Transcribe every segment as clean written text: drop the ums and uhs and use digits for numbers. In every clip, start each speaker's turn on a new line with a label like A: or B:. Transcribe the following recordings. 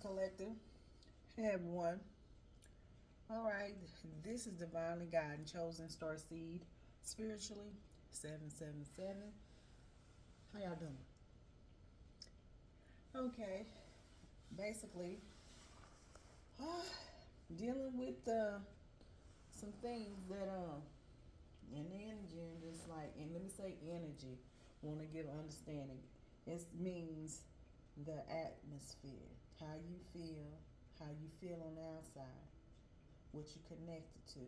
A: Collective. Hey everyone. All right, this is Divinely God and Chosen Star Seed Spiritually 777. How y'all doing? Okay, basically, dealing with some things that in the energy and just like, and let me say energy, want to give understanding. It means the atmosphere, how you feel on the outside, what you connected to,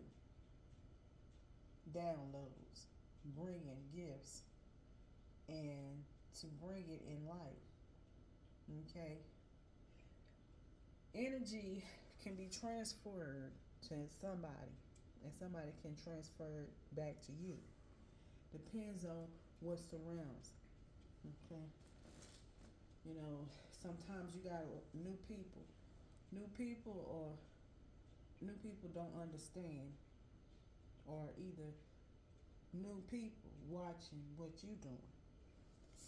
A: downloads, bringing gifts, and to bring it in life. Okay, energy can be transferred to somebody, and somebody can transfer it back to you. Depends on what surrounds. Okay, sometimes you got new people, new people, or new people don't understand, or either new people watching what you doing.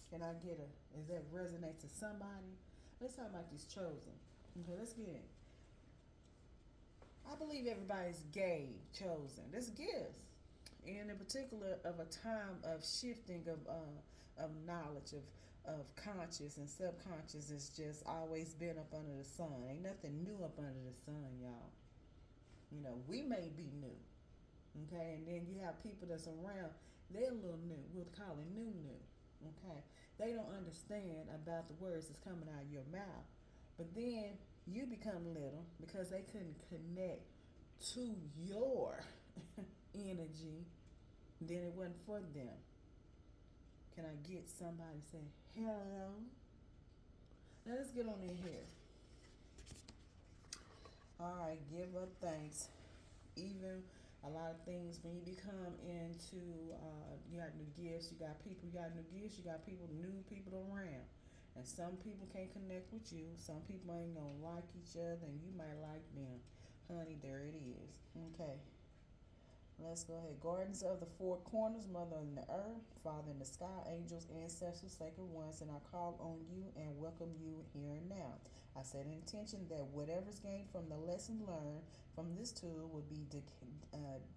A: Can I get a, is that resonate to somebody? Let's talk about these chosen. Okay, let's get it. I believe everybody's chosen. There's gifts. And in particular of a time of shifting of knowledge, of conscious and subconscious has just always been up under the sun. Ain't nothing new up under the sun, y'all. We may be new. Okay, and then you have people that's around, they're a little new. We'll call it new. Okay, they don't understand about the words that's coming out of your mouth, but then you become little because they couldn't connect to your energy. Then it wasn't for them. Can I get somebody to say hello? Now let's get on in here. All right, give up thanks. Even a lot of things when you become into, you got new gifts, you got people, you got new gifts, you got people, new people around. And some people can't connect with you. Some people ain't gonna like each other, and you might like them. Honey, there it is. Okay. Let's go ahead. Gardens of the four corners, Mother in the earth, Father in the sky, angels, ancestors, sacred ones, and I call on you and welcome you here and now. I set an intention that whatever's gained from the lesson learned from this tool will be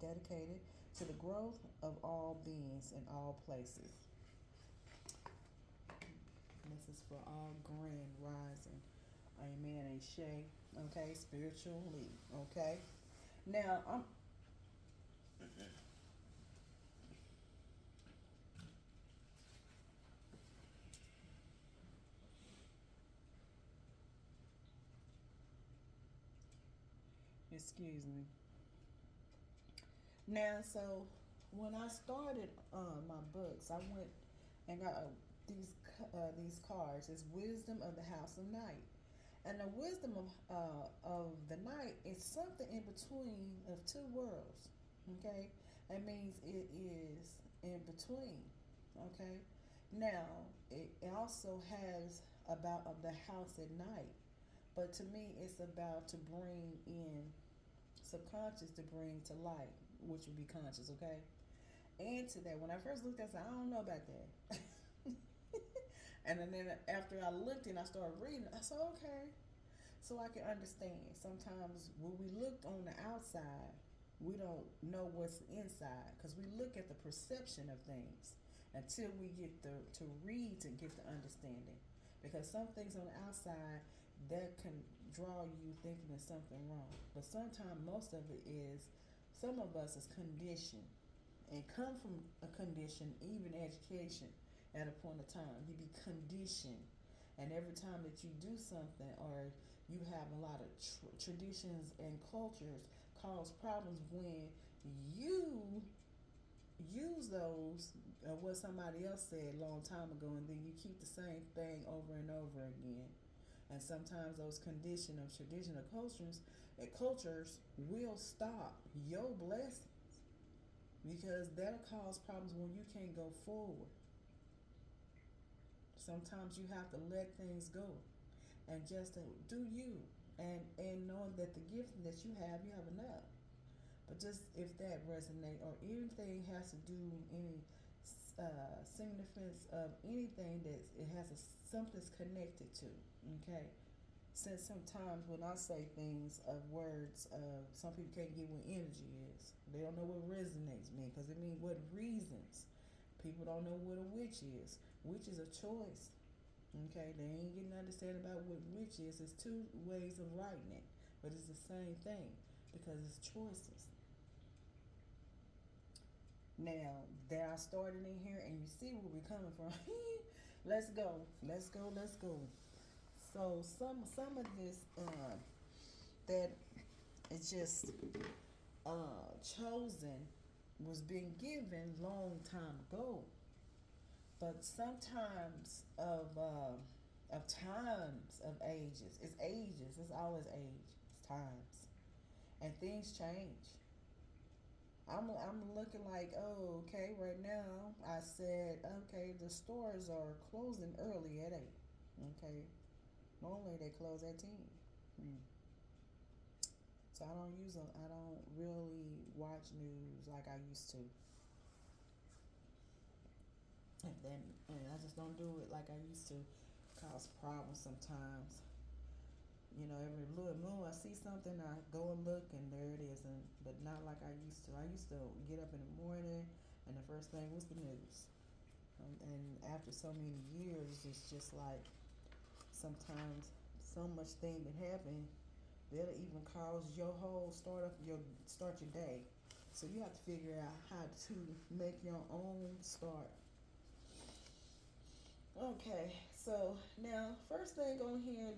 A: dedicated to the growth of all beings in all places. This is for all grand rising. Amen. Ashe. Okay. Spiritually. Okay. Now, excuse me. Now, so when I started my books, I went and got these cards. It's Wisdom of the House of Night, and the wisdom of the night is something in between of two worlds. Okay, that means it is in between. Okay, now it also has about of the house at night, but to me, it's about to bring in subconscious to bring to light, which would be conscious, okay? And to that, when I first looked at it, I said, I don't know about that. And then after I looked and I started reading, I said, okay. So I can understand. Sometimes when we look on the outside, we don't know what's inside because we look at the perception of things until we get to read to get the understanding. Because some things on the outside that can draw you thinking there's something wrong. But sometimes most of it is, some of us is conditioned and come from a condition, even education at a point of time. You be conditioned. And every time that you do something or you have a lot of traditions and cultures cause problems when you use those, what somebody else said a long time ago, and then you keep the same thing over and over again. And sometimes those traditional cultures will stop your blessings because that'll cause problems when you can't go forward. Sometimes you have to let things go and just to do you, and knowing that the gift that you have enough. But just if that resonate or anything has to do any significance of anything that it has something's connected to, okay? since sometimes when I say things of words, some people can't get what energy is. They don't know what resonates mean because it means what reasons. People don't know what a witch is. Witch is a choice. Okay, they ain't getting understanding about what witch is. It's two ways of writing it, but it's the same thing because it's choices. Now that I started in here and you see where we're coming from, let's go, let's go, let's go. So some of this that is just chosen was being given long time ago, but sometimes of times of ages, it's ages, it's always age, it's times, and things change. I'm looking like, oh, okay, right now I said, okay, the stores are closing early at 8. Okay, normally they close at 10. Hmm. So I don't really watch news like I used to. And I just don't do it like I used to. Cause problems sometimes. You know, every blue moon I see something, I go and look, and there it is. And but not like I used to. I used to get up in the morning, and the first thing was the news. And after so many years, it's just like sometimes so much thing that happen that'll even cause your whole start your day. So you have to figure out how to make your own start. Okay, so now first thing on here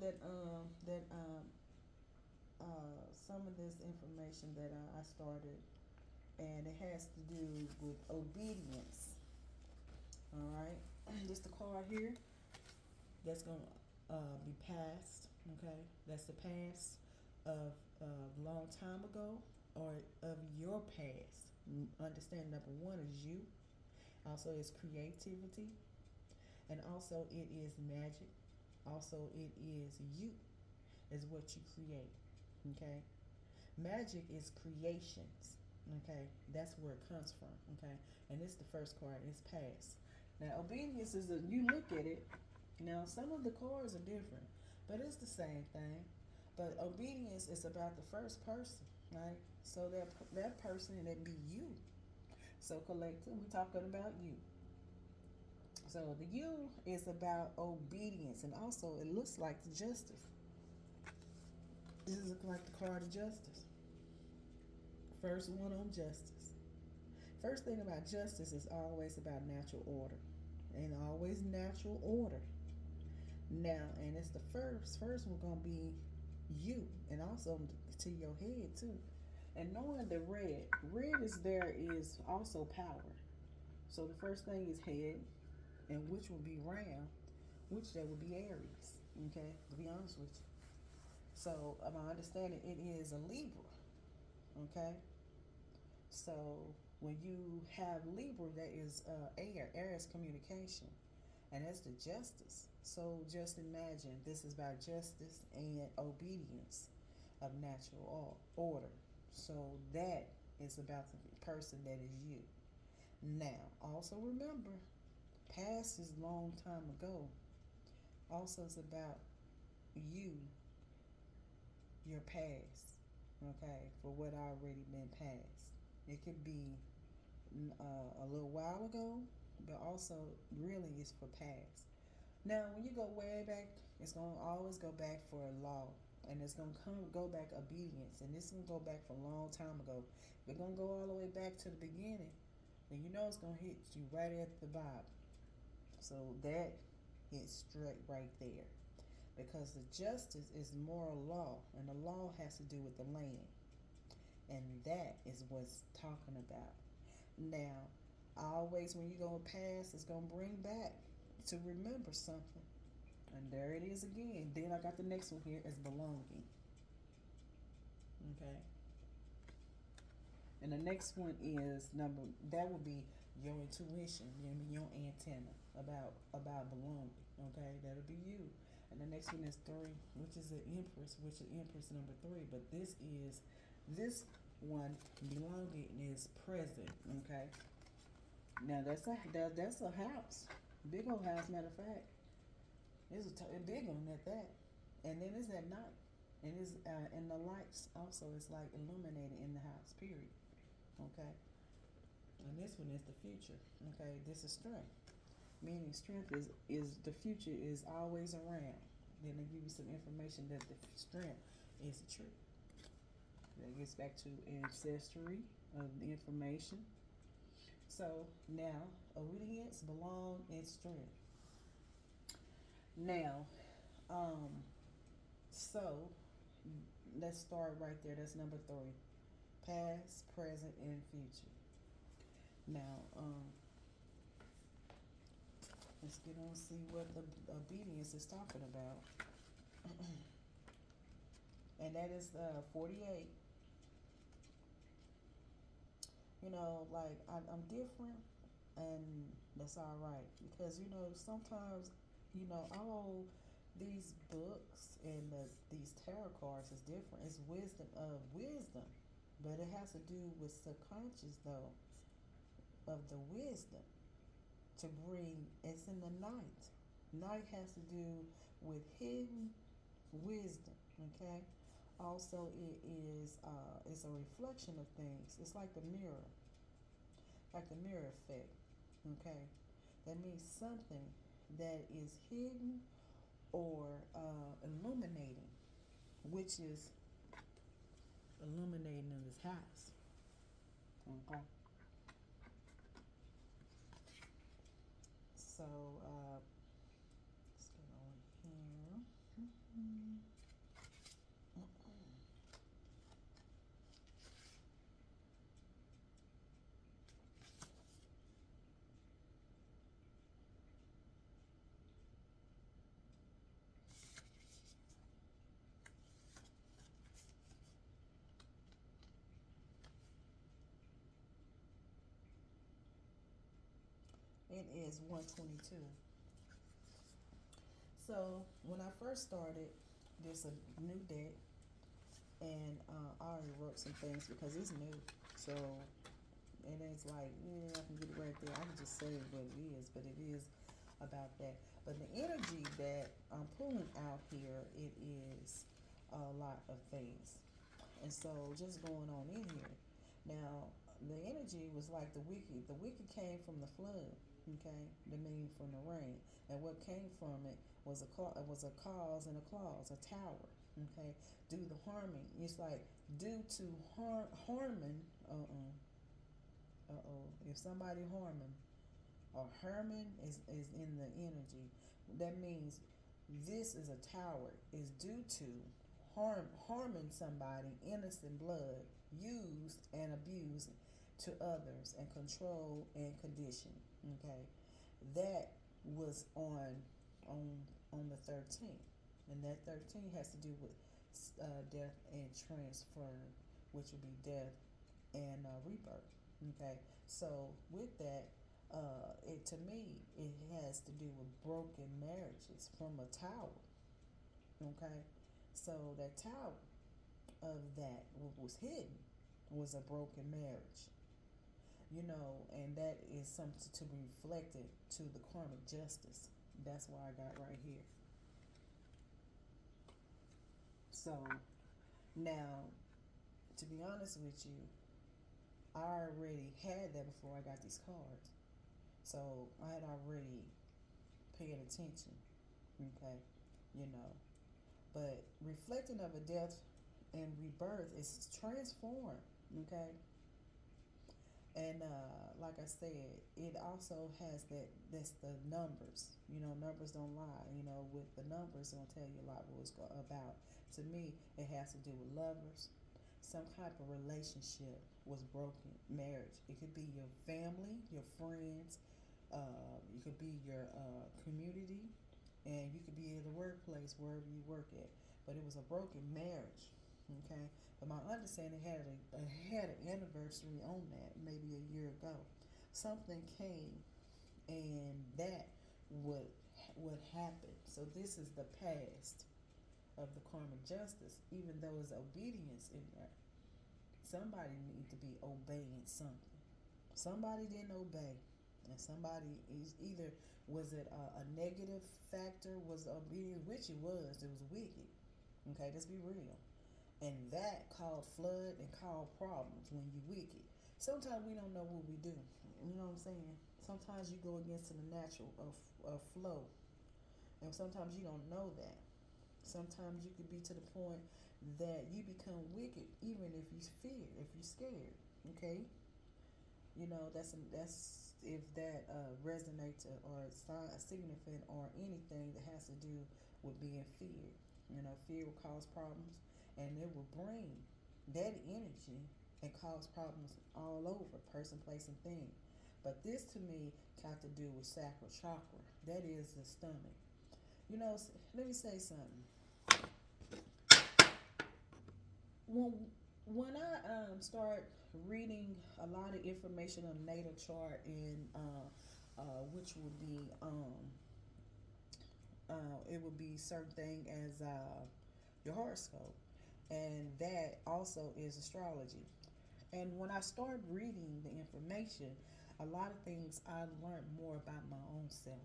A: some of this information that I started, and it has to do with obedience. All right, just the card here that's gonna be past. Okay, that's the past of a long time ago or of your past. Understand number one is you. Also, is creativity, and also it is magic. Also, it is you, is what you create. Okay, magic is creations. Okay, that's where it comes from. Okay, and it's the first card. It's past. Now, obedience is you look at it. Now, some of the cards are different, but it's the same thing. But obedience is about the first person, right? So that person, that be you. So collective, we're talking about you. So the you is about obedience, and also it looks like the justice. This is like the card of justice. First one on justice. First thing about justice is always about natural order, and always natural order. Now, and it's the first one gonna be you, and also to your head too. And knowing the red is also power. So the first thing is head, and which will be round, which that would be Aries. Okay, to be honest with you. So my understanding, it is a Libra. Okay, so when you have Libra, that is air is communication, and that's the justice. So just imagine this is about justice and obedience of natural order. So that is about the person that is you. Now, also remember, past is long time ago. Also, it's about you, your past. Okay, for what already been passed. It could be a little while ago, but also really it's for past. Now, when you go way back, it's gonna always go back for a law, and it's gonna go back obedience, and this is gonna go back for a long time ago. If it's gonna go all the way back to the beginning, then you know it's gonna hit you right at the bottom. So that hits straight right there, because the justice is moral law, and the law has to do with the land, and that is what's talking about. Now, always when you go past, it's gonna bring back to remember something. And there it is again. Then I got the next one here as belonging. Okay. And the next one is number that would be your intuition, your antenna about belonging. Okay, that'll be you. And the next one is 3, which is the Empress, which is Empress number 3. But this one belonging is present. Okay. Now that's a house, big old house. Matter of fact, it's a big one at that. And then it's at night. And it's and the lights also is like illuminated in the house. Period. Okay. And this one is the future. Okay. This is strength. Meaning strength is the future is always around. Then they give you some information that the strength is the truth. That gets back to ancestry of the information. So now obedience, belong, and strength. Now, um, so let's start right there. That's number three. Past, present, and future. Now, let's get on and see what the obedience is talking about. And that is 48. Like I'm different, and that's all right because sometimes all these books and these tarot cards is different. It's wisdom of wisdom, but it has to do with subconscious though of the wisdom to bring. It's in the night. Night has to do with hidden wisdom. Okay. Also, it's a reflection of things. It's like the mirror effect. Okay, that means something that is hidden or illuminating, which is illuminating in this house. Okay, so let's get on here. Mm-hmm. It is 122. So when I first started, there's a new deck, and I already wrote some things because it's new. So and it's like, yeah, I can get it right there. I can just say what it is, but it is about that. But the energy that I'm pulling out here, it is a lot of things. And so just going on in here. Now, the energy was like the wicked. The wicked came from the flood, okay? The meaning from the rain. And what came from it was was a cause and a clause, a tower, okay? Do the harming. It's like due to harming, if somebody harming or harming is in the energy, that means this is a tower. Is due to harming somebody, innocent blood, used and abused to others, and control and condition. Okay, that was on the 13th, and that 13 has to do with death and transfer, which would be death and rebirth. Okay, so with that, it to me it has to do with broken marriages from a tower. Okay, so that tower of that what was hidden was a broken marriage. And that is something to be reflected to the karmic justice. That's why I got right here. So now, to be honest with you, I already had that before I got these cards. So I had already paid attention. Okay, you know. But reflecting of a death and rebirth is transformed. Okay. And like I said, it also has that's the numbers. Numbers don't lie. With the numbers, it'll tell you a lot what it's about. To me, it has to do with lovers. Some type of relationship was broken. Marriage. It could be your family, your friends. It could be your community, and you could be at the workplace, wherever you work at. But it was a broken marriage. Okay, but my understanding had an anniversary on that, maybe a year ago. Something came, and that what happened. So this is the past of the karmic justice. Even though there's obedience in there, somebody need to be obeying something. Somebody didn't obey, And somebody is either, was it a negative factor, was being, which it was wicked. Okay, let's be real. And that called flood and called problems when you wicked. Sometimes we don't know what we do. You know what I'm saying? Sometimes you go against the natural of flow, and sometimes you don't know that. Sometimes you could be to the point that you become wicked, even if you fear, if you're scared. Okay, you know that's if that resonates or significant or anything that has to do with being feared. You know, fear will cause problems, and it will bring that energy and cause problems all over person, place, and thing. But this to me got to do with sacral chakra. That is the stomach. You know, let me say something. When when I start reading a lot of information on natal chart and which would be it would be certain thing as your horoscope, and that also is astrology. And when I started reading the information, a lot of things I learned more about my own self.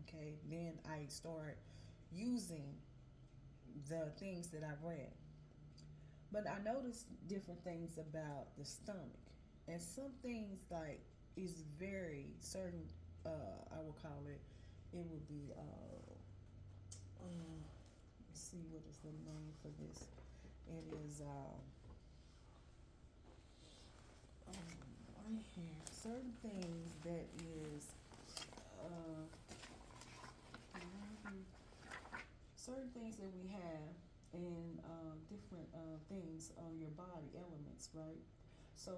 A: Okay, then I start using the things that I read. But I noticed different things about the stomach, and some things like is very certain. I will call it. It would be. Let's see what is the name for this. It is right here. Certain things that is uh, certain things that we have in different things on your body elements, right? So,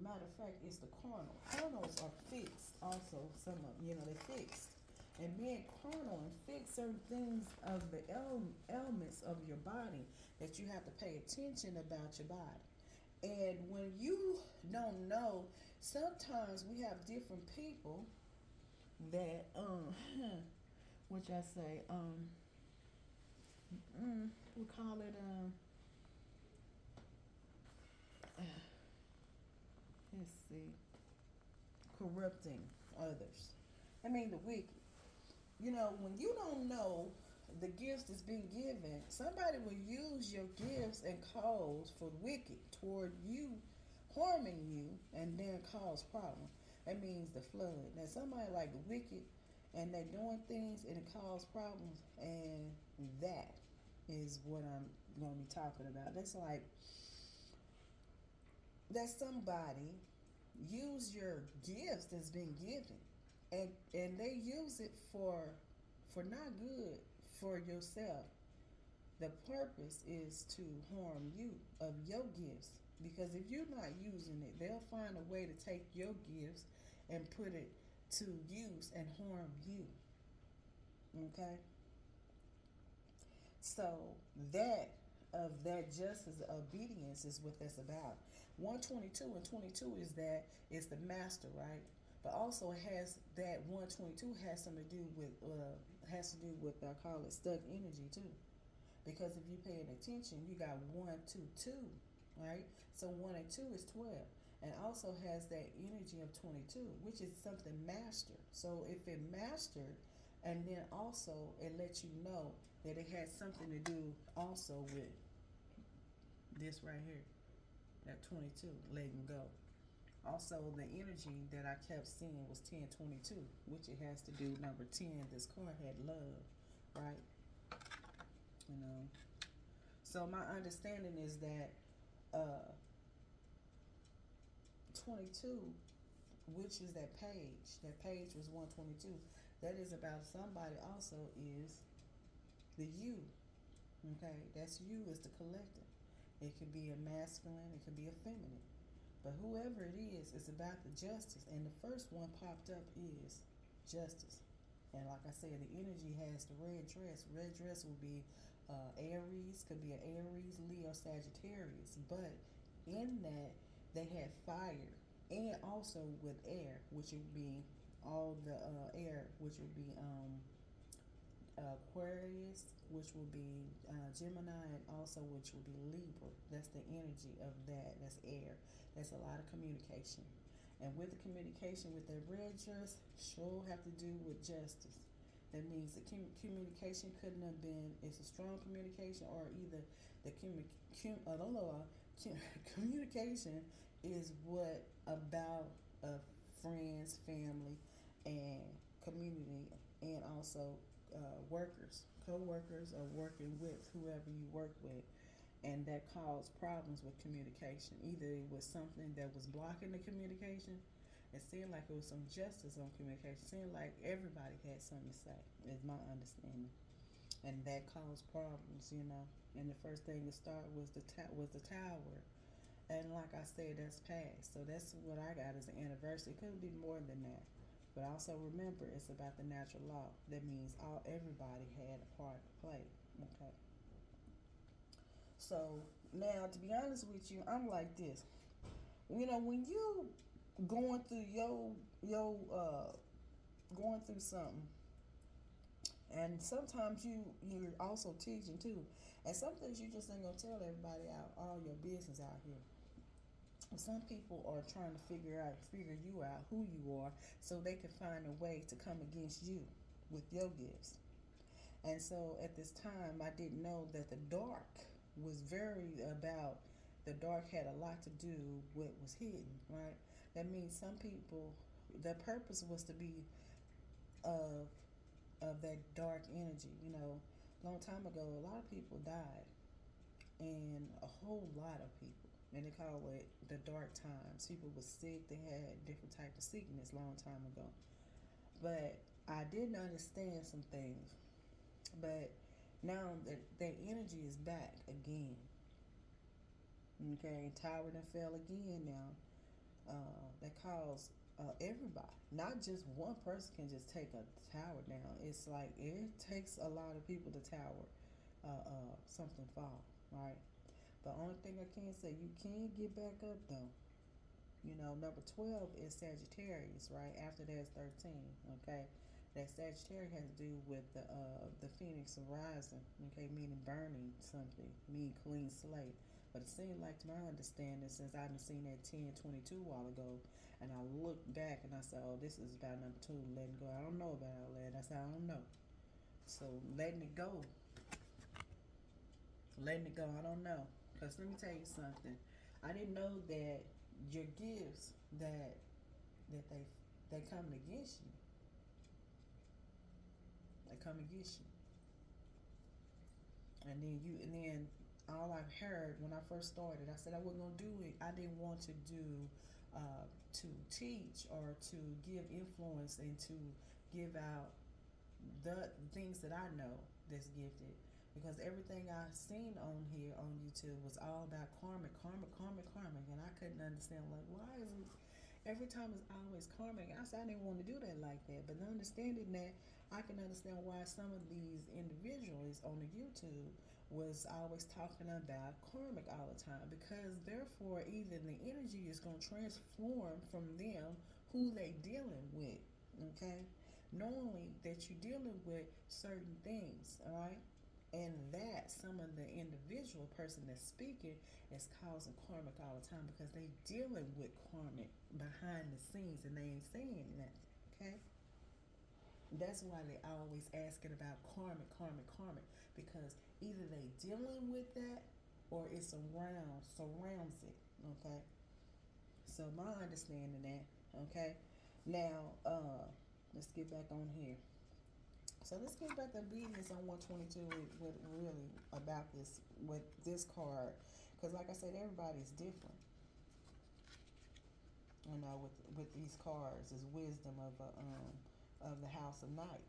A: matter of fact, it's the carnal. Carnals are fixed. Also, some of they're fixed. And being carnal and fixed certain things of the elements of your body that you have to pay attention about your body. And when you don't know, sometimes we have different people that which I say we call it let's see, corrupting others. I mean the wicked. You know, when you don't know the gifts that's being given, somebody will use your gifts and cause for wicked toward you, harming you, and then cause problem. That means the flood. Now, somebody like the wicked, and they're doing things and it cause problems, and that is what I'm going to be talking about. That's like that somebody use your gifts that's been given, and they use it for not good for yourself. The purpose is to harm you of your gifts, because if you're not using it, they'll find a way to take your gifts and put it to use and harm you. Okay, so that of that justice obedience is what that's about. 122 and 22 is that it's the master, right? But also it has that 122 has something to do with I call it stuck energy too. Because if you're paying attention, you got 122, right? So 1 and 2 is 12, and also has that energy of 22, which is something master. So if it mastered, and then also it lets you know that it has something to do also with this right here, that 22, letting go. Also, the energy that I kept seeing was 1022, which it has to do number 10. This card had love, right? You know. So my understanding is that 22, which is that page. That page was 122. That is about somebody. Also is the you. Okay, that's you is the collective. It could be a masculine, it could be a feminine. But whoever it is, it's about the justice. And the first one popped up is justice. And like I said, the energy has the red dress. Red dress will be Aries, could be an Aries, Leo, Sagittarius. But in that, they had fire. And also with air, which would be all the air, which would be Aquarius, which will be Gemini, and also which will be Libra. That's the energy of that. That's air. That's a lot of communication. And with the communication with that red dress, sure have to do with justice. That means the communication couldn't have been, it's a strong communication, or either the communication is what about friends, family, and community, and also workers, co-workers, or working with whoever you work with, and that caused problems with communication. Either it was something that was blocking the communication. It seemed like it was some justice on communication. It seemed like everybody had something to say, is my understanding, and that caused problems, you know. And the first thing to start was the tower, and like I said, that's past. So that's what I got as an anniversary. It could be more than that, but also remember, it's about the natural law. That means everybody had a part to play. Okay. So now, to be honest with you, I'm like this. You know, when you going through going through something, and sometimes you're also teaching too, and some things you just ain't gonna tell everybody out all your business out here. Some people are trying to figure you out, who you are, so they can find a way to come against you with your gifts. And so at this time, I didn't know that the dark was very about, the dark had a lot to do with what was hidden, right? That means some people, their purpose was to be of that dark energy. You know, a long time ago, a lot of people died, and a whole lot of people. And they call it the dark times. People were sick. They had different type of sickness long time ago. But I didn't understand some things. But now that energy is back again. Okay, tower done fell again now. That caused everybody, not just one person can just take a tower down. It's like it takes a lot of people to tower something fall, right? The only thing I can say, you can get back up though. You know, number 12 is Sagittarius, right? After that's 13, okay? That Sagittarius has to do with the phoenix rising, okay, meaning burning something, meaning clean slate. But it seemed like, to my understanding, since I haven't seen that 1022 a while ago, and I looked back and I said, oh, this is about number 2, letting go. I don't know about all that. I said, I don't know. So letting it go. Letting it go, I don't know. Because let me tell you something. I didn't know that your gifts, that they coming against you. They come against you. And then all I've heard when I first started, I said I wasn't gonna do it. I didn't want to do to teach or to give influence and to give out the things that I know that's gifted, because everything I seen on here on YouTube was all about karmic, and I couldn't understand, like, why is it every time it's always karmic? I said I didn't want to do that like that, but understanding that, I can understand why some of these individuals on the YouTube was always talking about karmic all the time, because therefore either the energy is going to transform from them who they dealing with, okay, knowing that you're dealing with certain things, all right, and that some of the individual person that's speaking is causing karmic all the time, because they dealing with karmic behind the scenes and they ain't saying that, okay. That's why they always asking about karmic, because either they dealing with that or it surrounds it, okay. So my understanding that, okay. Now, let's get back on here. So let's get back to obedience on 122 with really about this with this card, because like I said, everybody's different. You know, with these cards is wisdom of the house of night.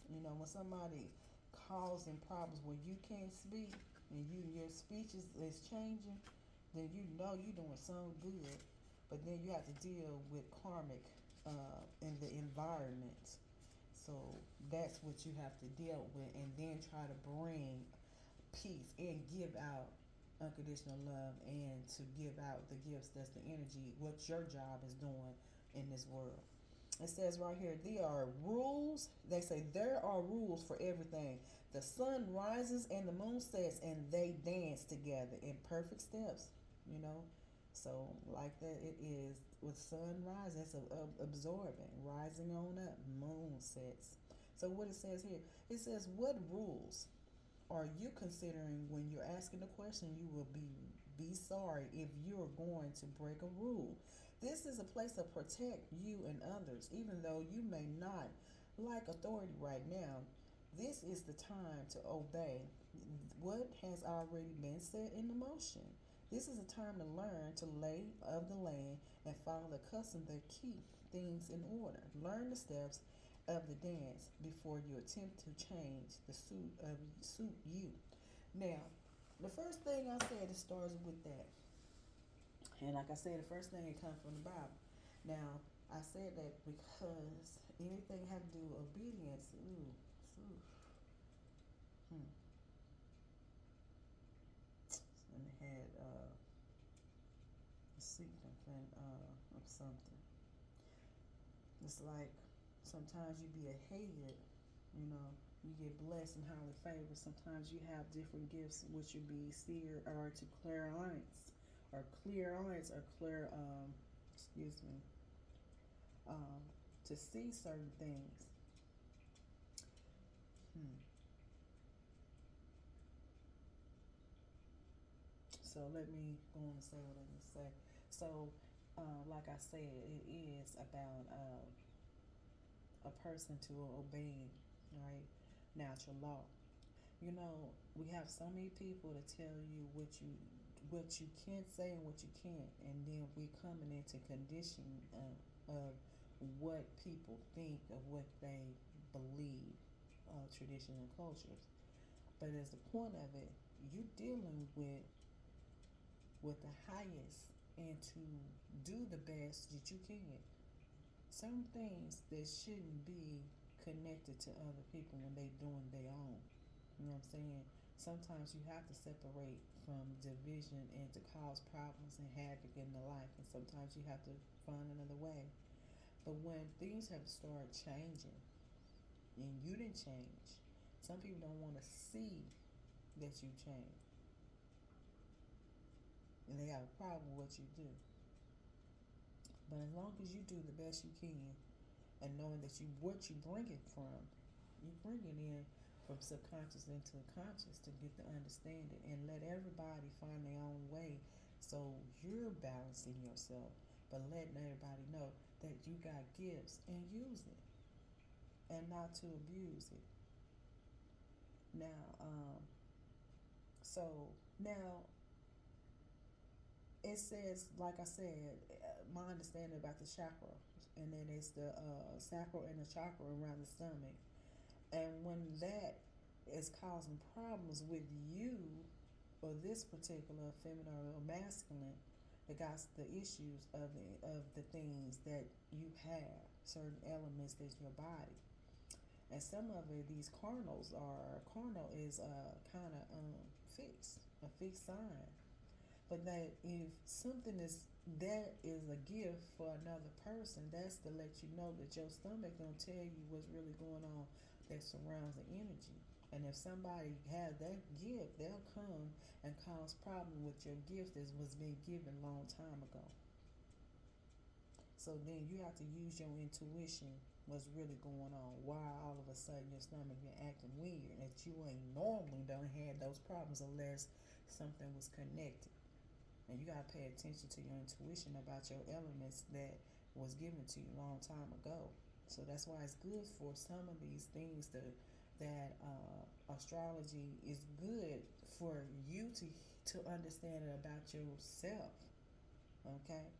A: You know, when somebody causing problems where you can't speak and your speech is changing, then you know you're doing so good. But then you have to deal with karmic in the environment. So that's what you have to deal with, and then try to bring peace and give out unconditional love, and to give out the gifts, that's the energy, what your job is doing in this world. It says right here, there are rules. They say there are rules for everything. The sun rises and the moon sets, and they dance together in perfect steps. you know. So like that, it is with sunrise. That's absorbing, rising on up. Moon sets. So what it says here, it says, what rules are you considering when you're asking the question? You will be sorry if you're going to break a rule. This is a place to protect you and others, even though you may not like authority right now. This is the time to obey what has already been set in motion. This is a time to learn to lay of the land and follow the customs that keep things in order. Learn the steps of the dance before you attempt to change the suit you. Now, the first thing I said, it starts with that. And like I said, the first thing, it comes from the Bible. Now, I said that because anything have to do with obedience, ooh, hmm. And it had a sequence of something. It's like sometimes you be ahead, you know, you get blessed and highly favored. Sometimes you have different gifts, which would be seer or to clairaudience, or clairaudience, or excuse me, um, to see certain things. Hmm. So let me go on and say what I need to say. So, like I said, it is about a person to obey, right? Natural law. You know, we have so many people to tell you what you can't say and what you can't, and then we coming into condition of what people think of what they believe, tradition and cultures. But as the point of it, you dealing with the highest, and to do the best that you can. Some things that shouldn't be connected to other people when they doing their own. You know what I'm saying? Sometimes you have to separate from division and to cause problems and havoc in the life, and sometimes you have to find another way. But when things have started changing and you didn't change, some people don't want to see that you change, and they have a problem with what you do. But as long as you do the best you can, and knowing that you what you bring it from, you bring it in from subconscious into conscious to get the understanding, and let everybody find their own way. So you're balancing yourself, but letting everybody know that you got gifts and use it, and not to abuse it. Now, so now it says, like I said, my understanding about the chakra, and then it's the sacral and the chakra around the stomach. And when that is causing problems with you, or this particular feminine or masculine, that got the issues of the things that you have, certain elements that's your body. And some of it, these carnal is kind of fixed, a fixed sign. But that if something is that is a gift for another person, that's to let you know that your stomach gonna tell you what's really going on that surrounds the energy. And if somebody has that gift, they'll come and cause problem with your gift that was being given a long time ago. So then you have to use your intuition. What's really going on? Why all of a sudden your stomach been acting weird? That you ain't normally don't have those problems unless something was connected. And you gotta pay attention to your intuition about your elements that was given to you a long time ago. So that's why it's good for some of these things that astrology is good for you to understand it about yourself. Okay,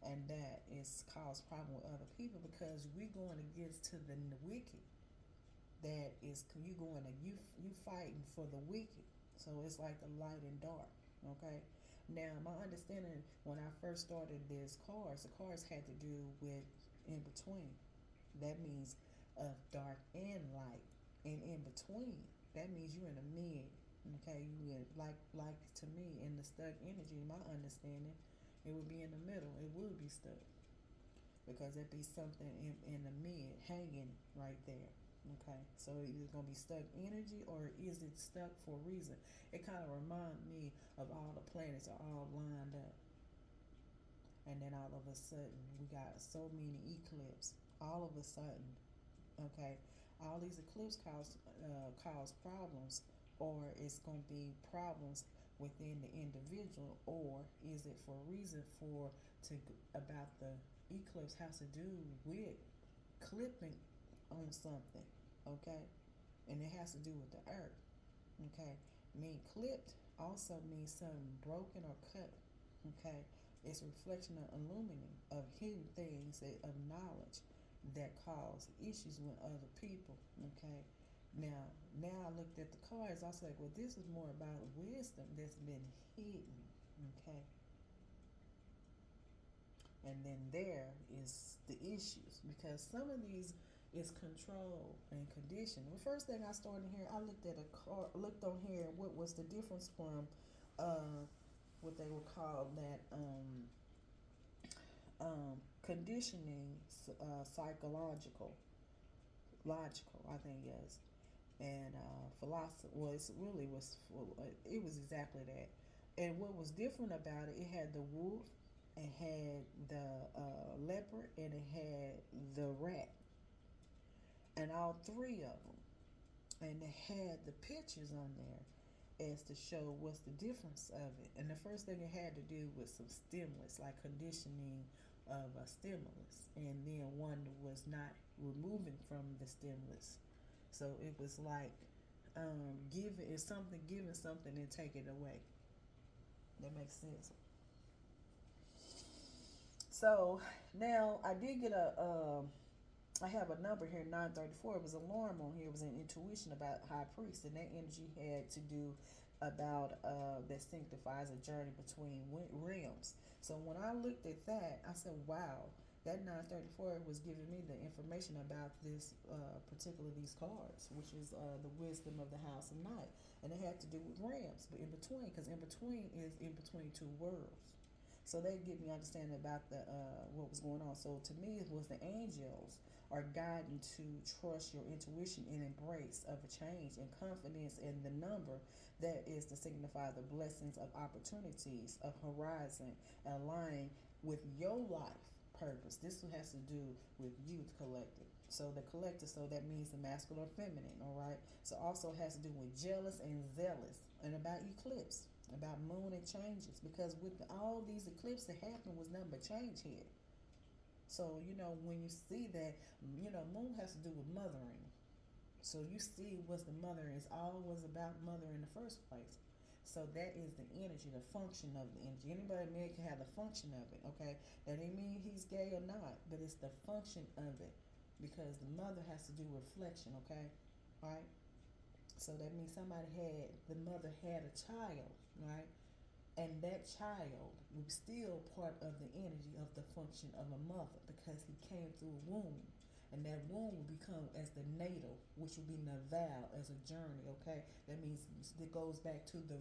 A: and that is cause problem with other people because we going against to the wicked. That is you going to you fighting for the wicked. So it's like the light and dark. Okay. Now my understanding when I first started the cards had to do with in between. That means of dark and light, and in between. That means you're in the mid. Okay, you in, like to me in the stuck energy. My understanding, it would be in the middle. It would be stuck because it'd be something in the mid hanging right there. Okay, so is it going to be stuck energy or is it stuck for a reason? It kind of reminds me of all the planets are all lined up, and then all of a sudden we got so many eclipses. All of a sudden, okay, all these eclipses cause problems, or it's going to be problems within the individual, or is it for a reason for to about the eclipse has to do with clipping on something, okay, and it has to do with the earth, okay. Mean clipped also means something broken or cut, okay. It's a reflection of illuminating of hidden things of knowledge that cause issues with other people, okay. Now I looked at the cards. I was like, well, this is more about wisdom that's been hidden, okay. And then there is the issues because some of these is control and condition. The first thing I started here, I looked at a card, looked on here, what was the difference from uh, what they would call that conditioning, psychological, logical, I think, yes, and philosophy. Well, it really was. It was exactly that. And what was different about it, it had the wolf, it had the leopard, and it had the rat, and all three of them, and it had the pictures on there as to show what's the difference of it. And the first thing it had to do was some stimulus, like conditioning of a stimulus, and then one was not removing from the stimulus. So it was like giving is something, giving something and taking it away. That makes sense. So now I did get I have a number here, 934. It was an alarm on here. It was an intuition about high priest, and that energy had to do about that sanctifies a journey between realms. So when I looked at that, I said, "Wow, that 934 was giving me the information about this particular these cards, which is the wisdom of the house of night, and it had to do with realms, but in between, because in between is in between two worlds." So they give me understanding about the what was going on. So to me, it was the angels are guiding to trust your intuition and embrace of a change and confidence in the number that is to signify the blessings of opportunities of horizon aligning with your life purpose. This has to do with youth collective. So the collective, so that means the masculine or feminine, all right? So also has to do with jealous and zealous and about eclipse, about moon and changes, because with all these eclipses that happened was nothing but change here. So, when you see that, moon has to do with mothering. So you see what's the mother is always about mother in the first place. So that is the energy, the function of the energy. Anybody man can have the function of it, okay? That doesn't mean he's gay or not, but it's the function of it. Because the mother has to do reflection, okay? All right? So that means the mother had a child, right? And that child was still part of the energy of the function of a mother because he came through a womb. And that womb will become as the natal, which will be naval as a journey, okay? That means it goes back to the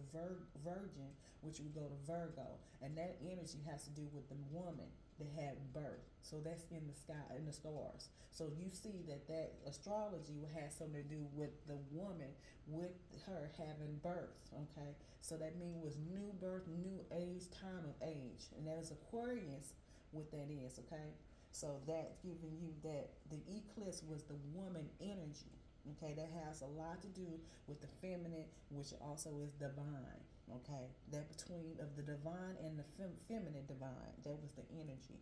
A: virgin, which will go to Virgo. And that energy has to do with the woman that had birth. So that's in the sky, in the stars. So you see that astrology will have something to do with the woman, with her having birth, okay? So that means was new birth, new age, time of age. And that is Aquarius, what that is, okay? So that's giving you that the eclipse was the woman energy. Okay, that has a lot to do with the feminine, which also is divine. Okay, that between of the divine and the feminine divine, that was the energy.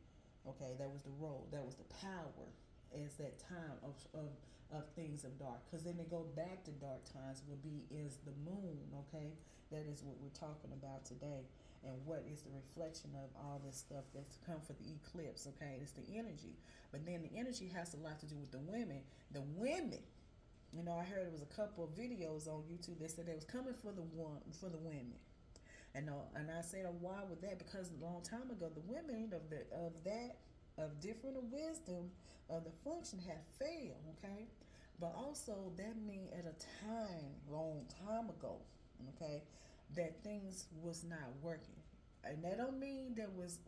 A: Okay, that was the role, that was the power. Is that time of things of dark, because then they go back to dark times will be is the moon. Okay, that is what we're talking about today, and what is the reflection of all this stuff that's come for the eclipse. Okay, it's the energy, but then the energy has a lot to do with the women. The women, I heard it was a couple of videos on YouTube that said they was coming for the women. And I said, why would that? Because a long time ago, the women of different wisdom of the function had failed. Okay, but also that mean at a long time ago, okay, that things was not working, and that don't mean there was.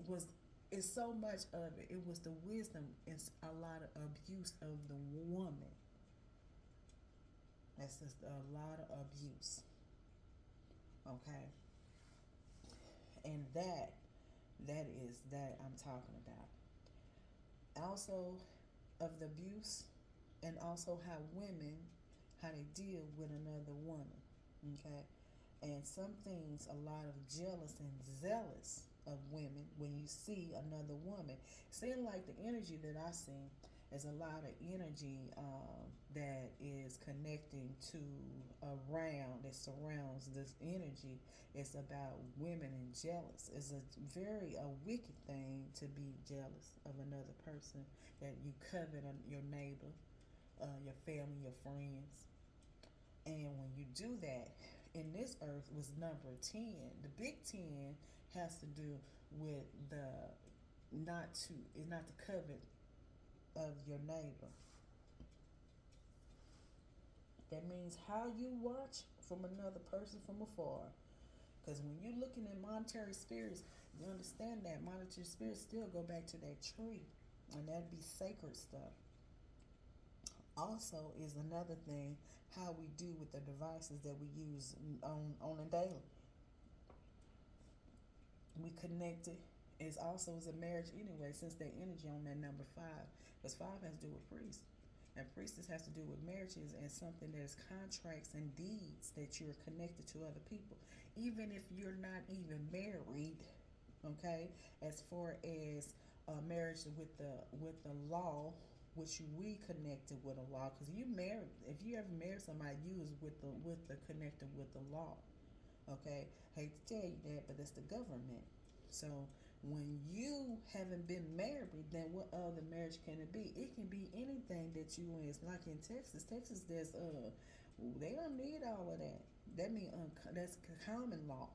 A: It's so much of it. It was the wisdom. It's a lot of abuse of the woman. That's just a lot of abuse. Okay, and that I'm talking about. Also, of the abuse, and also how women, how they deal with another woman. Okay, and some things, a lot of jealous and zealous of women when you see another woman. Seems like the energy that I see is a lot of energy that is connecting to around, that surrounds this energy. It's about women and jealous. It's a very a wicked thing to be jealous of another person, that you covet your neighbor, your family, your friends. And when you do that, in this earth was number 10. The big 10 has to do with the not to is not to covet of your neighbor. That means how you watch from another person from afar. Because when you're looking at monetary spirits, you understand that monetary spirits still go back to that tree, and that'd be sacred stuff. Also, is another thing how we do with the devices that we use on a daily. We connected. It's also is a marriage anyway, since that energy on that number 5, because 5 has to do with priest, and priestess has to do with marriages and something that is contracts and deeds that you're connected to other people, even if you're not even married. Okay, as far as marriage with the law, which we connected with a law, because you married, if you ever married somebody, you was with the connected with the law. Okay, hate to tell you that, but that's the government. So when you haven't been married, then what other marriage can it be? It can be anything that you in. It's like in Texas. Texas, there's they don't need all of that. That means that's common law.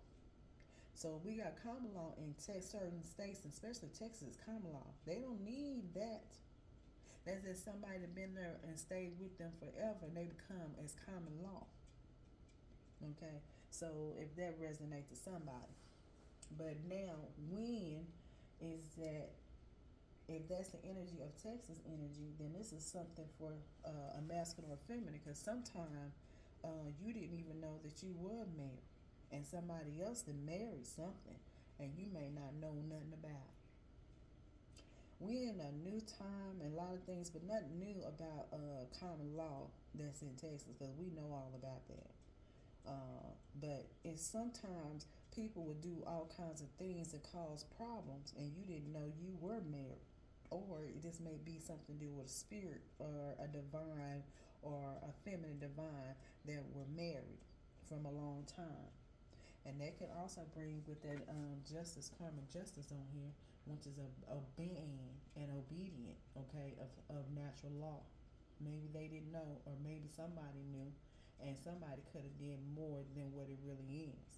A: So we got common law in certain states, and especially Texas, common law. They don't need that. That's if somebody that been there and stayed with them forever, and they become as common law. Okay, so if that resonates to somebody. But now, when is that? If that's the energy of Texas energy, then this is something for a masculine or feminine. Because sometimes you didn't even know that you were married, and somebody else that married something, and you may not know nothing about. We're in a new time and a lot of things, but nothing new about common law that's in Texas, because we know all about that. But it's sometimes people would do all kinds of things that cause problems, and you didn't know you were married. Or this may be something to do with a spirit or a divine or a feminine divine that were married from a long time. And that can also bring with that justice, karma justice on here, which is a being and obedient, okay, of natural law. Maybe they didn't know, or maybe somebody knew, and somebody could have did more than what it really is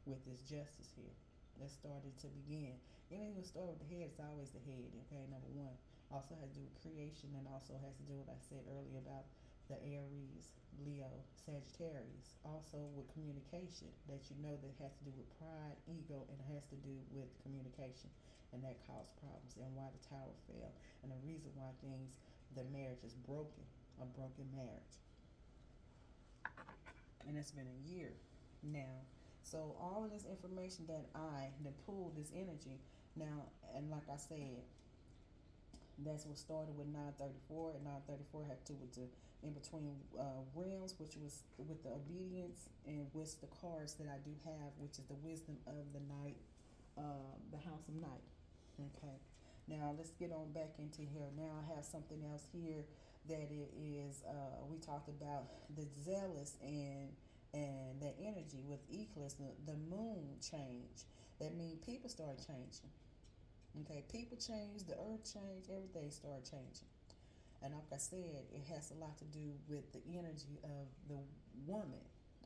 A: with this justice here. That started to begin. It ain't even start with the head, it's always the head, okay, number one. Also has to do with creation, and also has to do with what I said earlier about the Aries, Leo, Sagittarius. Also with communication, that you know that has to do with pride, ego, and it has to do with communication. And that caused problems, and why the tower fell, and the reason why the marriage is broken, a broken marriage. And it's been a year now. So all of this information that pulled this energy now, and like I said, that's what started with 934, and 934 had to do with the in between realms, which was with the obedience, and with the cards that I do have, which is the wisdom of the night, the house of night. Okay. Now let's get on back into here. Now I have something else here that it is. We talked about the zealous and the energy with eclipse, the moon change. That means people start changing. Okay, people change, the earth change, everything start changing. And like I said, it has a lot to do with the energy of the woman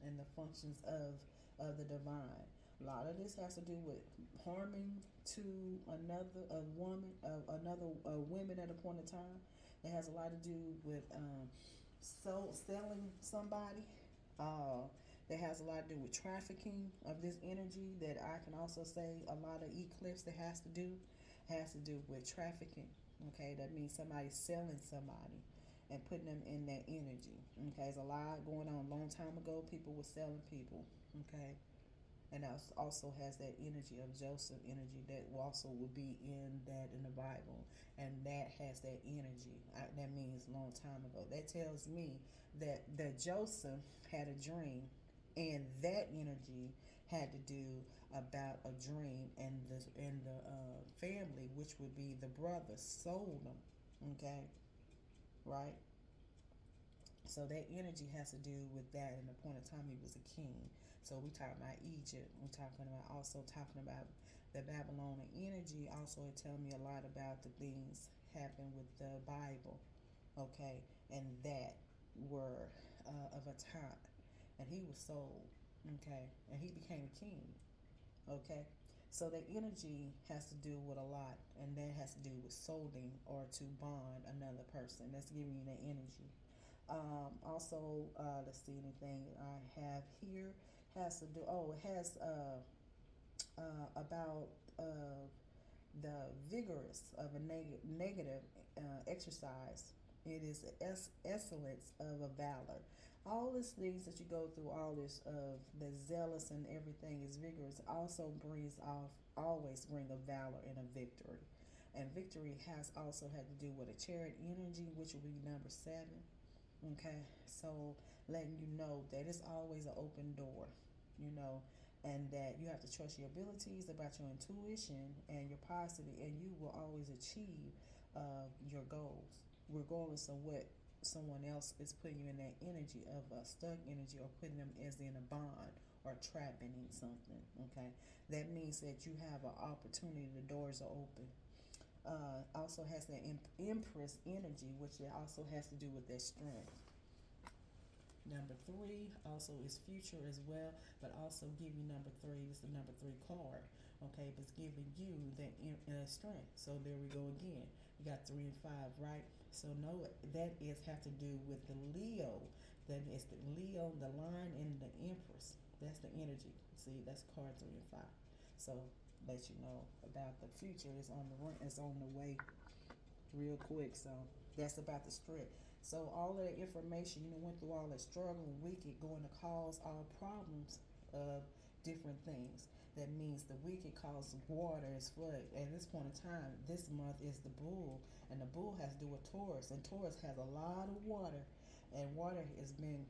A: and the functions of the divine. A lot of this has to do with harming to another a woman, another women at a point in time. It has a lot to do with selling somebody. That has a lot to do with trafficking of this energy. That I can also say a lot of eclipse that has to do with trafficking. Okay, that means somebody selling somebody, and putting them in that energy. Okay, there's a lot going on. A long time ago, people were selling people. Okay, and also has that energy of Joseph energy that also will be in that in the Bible, and that has that energy. That means a long time ago. That tells me that Joseph had a dream, and that energy had to do about a dream, and the family, which would be the brothers, sold them. Okay, right. So that energy has to do with that. And the point of time he was a king. So we talking about Egypt. We're talking about also talking about the Babylonian energy. Also, it tells me a lot about the things happen with the Bible. Okay, and that were of a time, and he was sold. Okay, and he became a king. Okay, so the energy has to do with a lot, and that has to do with solding or to bond another person. That's giving you the energy. Also, let's see, anything I have here has to do. Oh, it has about the vigorous of a negative exercise. It is the excellence of a valor. All these things that you go through, all this of the zealous and everything is vigorous. Also brings off, always bring a valor and a victory. And victory has also had to do with a chariot energy, which will be number 7. Okay, so letting you know that it's always an open door, you know, and that you have to trust your abilities, about your intuition and your positive, and you will always achieve your goals, regardless of what someone else is putting you in that energy of a stuck energy or putting them as in a bond or trapping in something. Okay, that means that you have an opportunity, the doors are open. Also has that Empress energy, which it also has to do with their strength. Number 3 also is future as well, but also give you number 3 is the number 3 card. Okay, but it's giving you that strength. So there we go again. You got 3 and 5, right? So no, that is have to do with the Leo. That is the Leo, the line, and the Empress. That's the energy. See, that's card 3 and 5. So let you know about the future is on the way real quick. So that's about the strength. So all that information, went through all that struggle, wicked, going to cause all problems of different things. That means the wicked cause water is flood. At this point in time, this month is the bull, and the bull has to do with Taurus, and Taurus has a lot of water, and water has been,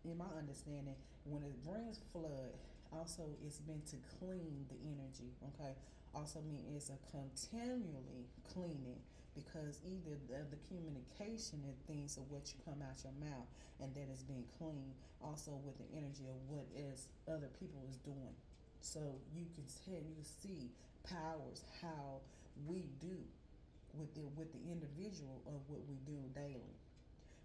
A: in my understanding, when it brings flood, also it's meant to clean the energy. Okay, also mean it's a continually cleaning, because either the communication and things of what you come out your mouth, and that is being clean also with the energy of what is other people is doing. So you can tell, you can see powers how we do with the individual of what we do daily.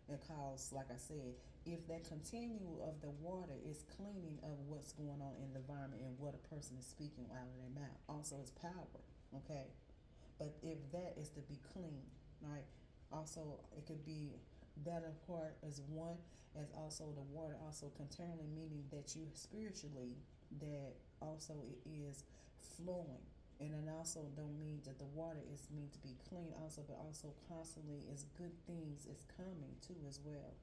A: Because, like I said, if that continue of the water is cleaning of what's going on in the environment and what a person is speaking out of their mouth, also is power. Okay, but if that is to be clean, right? Also, it could be that a part as one, as also the water also continually meaning that you spiritually, that also it is flowing. And then also don't mean that the water is meant to be clean also, but also constantly is good things is coming too as well.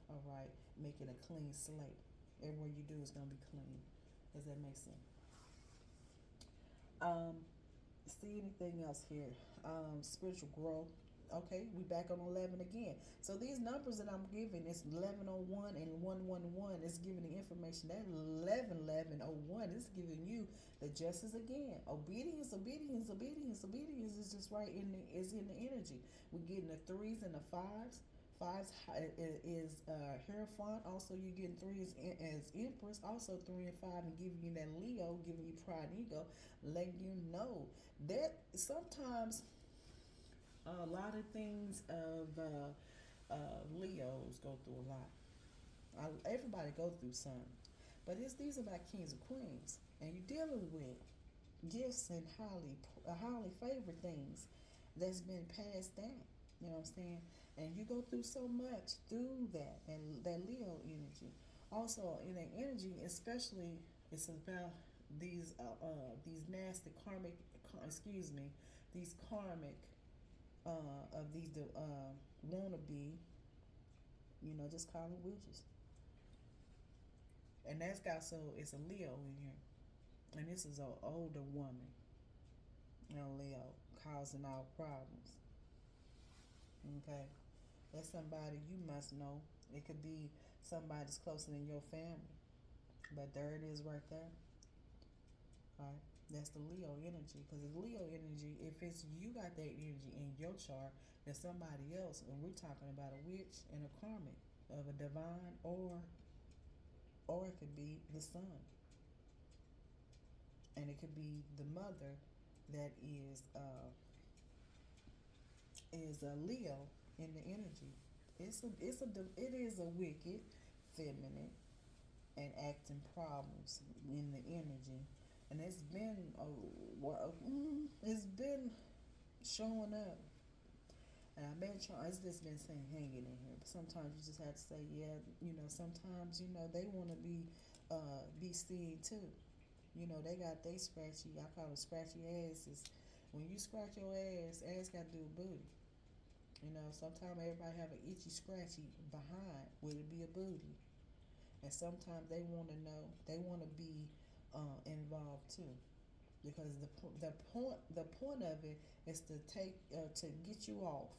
A: All right, making a clean slate. Everywhere you do is gonna be clean. Does that make sense? Um, See anything else here? Spiritual growth. Okay, we back on 11 again. So these numbers that I'm giving, it's 1101 and 111. It's giving the information that 1101 is giving you the justice again. Obedience, obedience, obedience, obedience is just right in the energy. We're getting the 3s and the 5s. Fives is Hierophant. Also, you're getting 3 as Empress. Also, 3 and 5, and giving you that Leo, giving you pride and ego, letting you know that sometimes a lot of things of Leos go through a lot. Everybody go through some, but these are about kings and queens, and you're dealing with gifts and highly favored things that's been passed down. You know what I'm saying? And you go through so much through that, and that Leo energy. Also, in that energy, especially, it's about these nasty karmic, these karmic of these wannabe Just call them witches. And that's got so it's a Leo in here, and this is an older woman. Leo causing all problems. Okay, that's somebody you must know. It could be somebody that's closer than your family, but there it is right there. All right, that's the Leo energy. Because the Leo energy, if it's you got that energy in your chart, then somebody else, and we're talking about a witch and a karmic of a divine, or it could be the son, and it could be the mother that is a Leo in the energy. It is a wicked, feminine, and acting problems in the energy, and it's been showing up. And I've been trying. It's just been saying hanging in here. But sometimes you just have to say, yeah. Sometimes they want to be seen too. They got they scratchy. I call them scratchy asses. When you scratch your ass got to do with booty. Sometimes everybody have an itchy, scratchy behind. Would it be a booty? And sometimes they want to know. They want to be involved too, because the point of it is to to get you off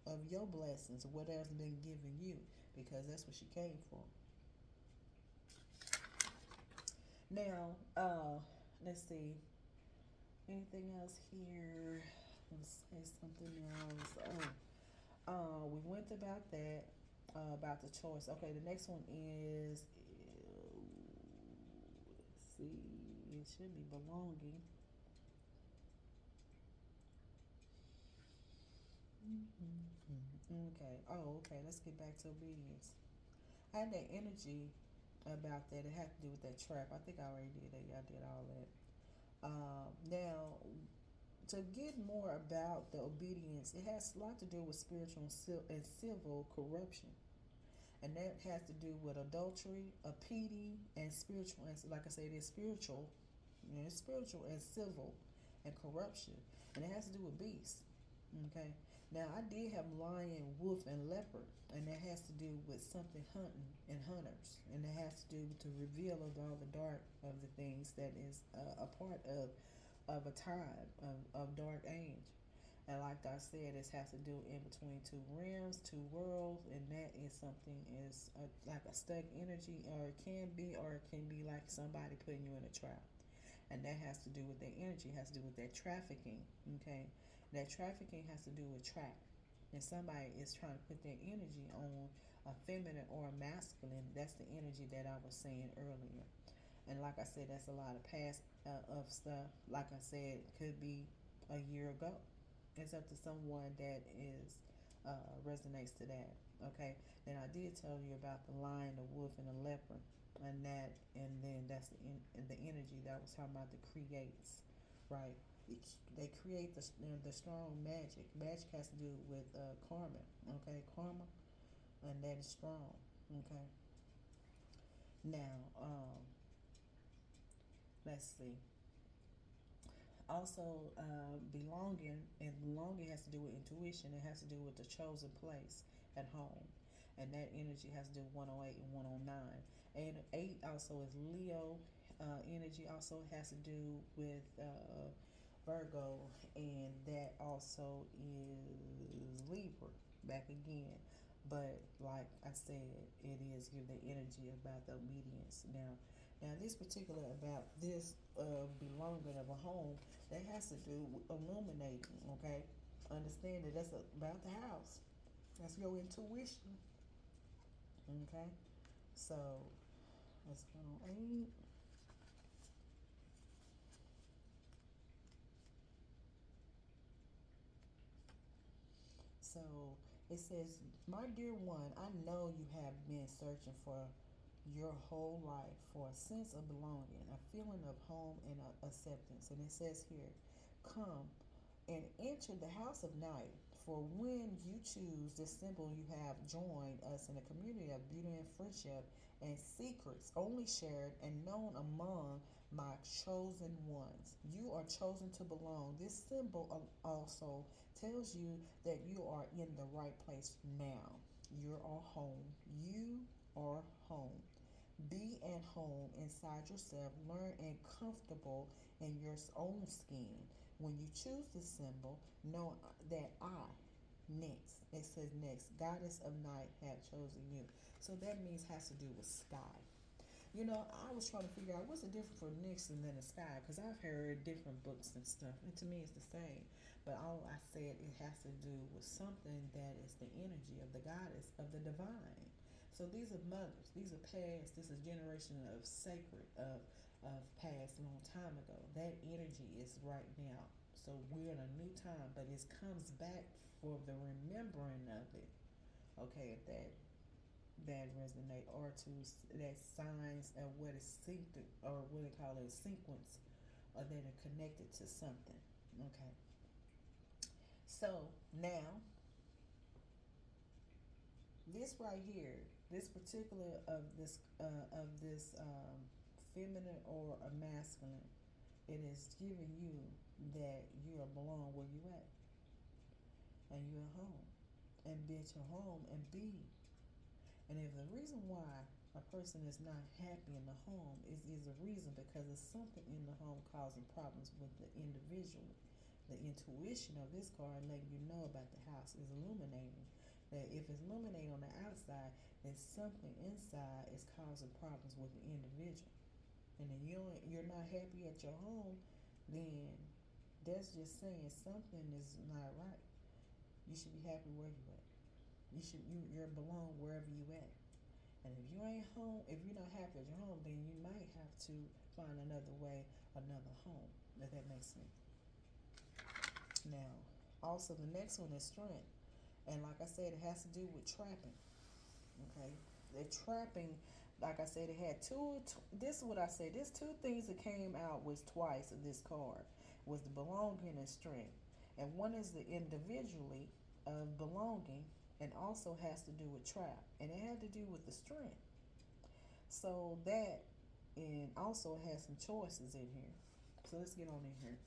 A: of your blessings, whatever's been given you, because that's what she came for. Now, let's see. Anything else here? Let's say something else. We went about that. About the choice. Okay, the next one is. Let's see. It should be belonging. Okay. Oh, okay. Let's get back to obedience. I had that energy about that. It had to do with that trap. I think I already did that. Yeah, I did all that. Now, to get more about the obedience, it has a lot to do with spiritual and civil corruption. And that has to do with adultery, pity, and spiritual. And like I said, it's spiritual. It's spiritual and civil and corruption. And it has to do with beasts. Okay. Now I did have lion, wolf, and leopard, and that has to do with something hunting and hunters, and it has to do with the reveal of all the dark of the things that is a part of a time of dark age. And like I said, this has to do in between two realms, two worlds, and that is something like a stuck energy, or it can be like somebody putting you in a trap, and that has to do with their energy, has to do with their trafficking. Okay, that trafficking has to do with trap, and somebody is trying to put their energy on a feminine or a masculine. That's the energy that I was saying earlier. And like I said, that's a lot of past of stuff. Like I said, it could be a year ago. It's up to someone that is resonates to that. Okay. Then I did tell you about the lion, the wolf, and the leopard, and then that's the energy that was talking about the creates, right? They create the strong magic. Magic has to do with karma. Okay, karma, and that is strong. Okay. Now, let's see. Also, belonging has to do with intuition. It has to do with the chosen place at home, and that energy has to do with 108 and 109. And 8 also is Leo energy. Also has to do with Virgo, and that also is Libra back again. But like I said, it is give the energy about the obedience. Now this particular about this belonging of a home, that has to do with illuminating. Okay, understand that that's about the house. That's your intuition. Okay, so let's go on 8. So it says, my dear one, I know you have been searching for your whole life for a sense of belonging, a feeling of home, and acceptance. And it says here, come and enter the house of night. For when you choose this symbol, you have joined us in a community of beauty and friendship and secrets only shared and known among my chosen ones. You are chosen to belong. This symbol also tells you that you are in the right place now. You are home. You are home. Be at home inside yourself. Learn and comfortable in your own skin. When you choose the symbol, know that I, next, it says next, goddess of night have chosen you. So that means has to do with sky. I was trying to figure out what's the difference for Nixon than the sky, because I've heard different books and stuff, and to me it's the same. But all I said, it has to do with something that is the energy of the goddess of the divine. So these are mothers, these are past, this is generation of sacred, of past long time ago. That energy is right now. So we're in a new time, but it comes back for the remembering of it. Okay, if that resonate, or to that signs of what is synced, or what they call it, sequence, or that are connected to something. Okay, so now this right here, this particular of this feminine or a masculine, it is giving you that you are belong where you at, and you're at home, and be at your home and be. And if the reason why a person is not happy in the home is a reason, because it's something in the home causing problems with the individual. The intuition of this card letting you know about the house is illuminating. That if it's illuminating on the outside, then something inside is causing problems with the individual. And if you're not happy at your home, then that's just saying something is not right. You should be happy where you at. You belong wherever you at. And if you ain't home, if you're not happy at your home, then you might have to find another way, another home. If that makes sense. Now, also the next one is strength, and like I said, it has to do with trapping. Okay, the trapping. Like I said, it had two. This is what I said. There's two things that came out was twice of this card was the belonging and strength, and one is the individually of belonging, and also has to do with trap, and it had to do with the strength. So that, and also has some choices in here. So let's get on in here.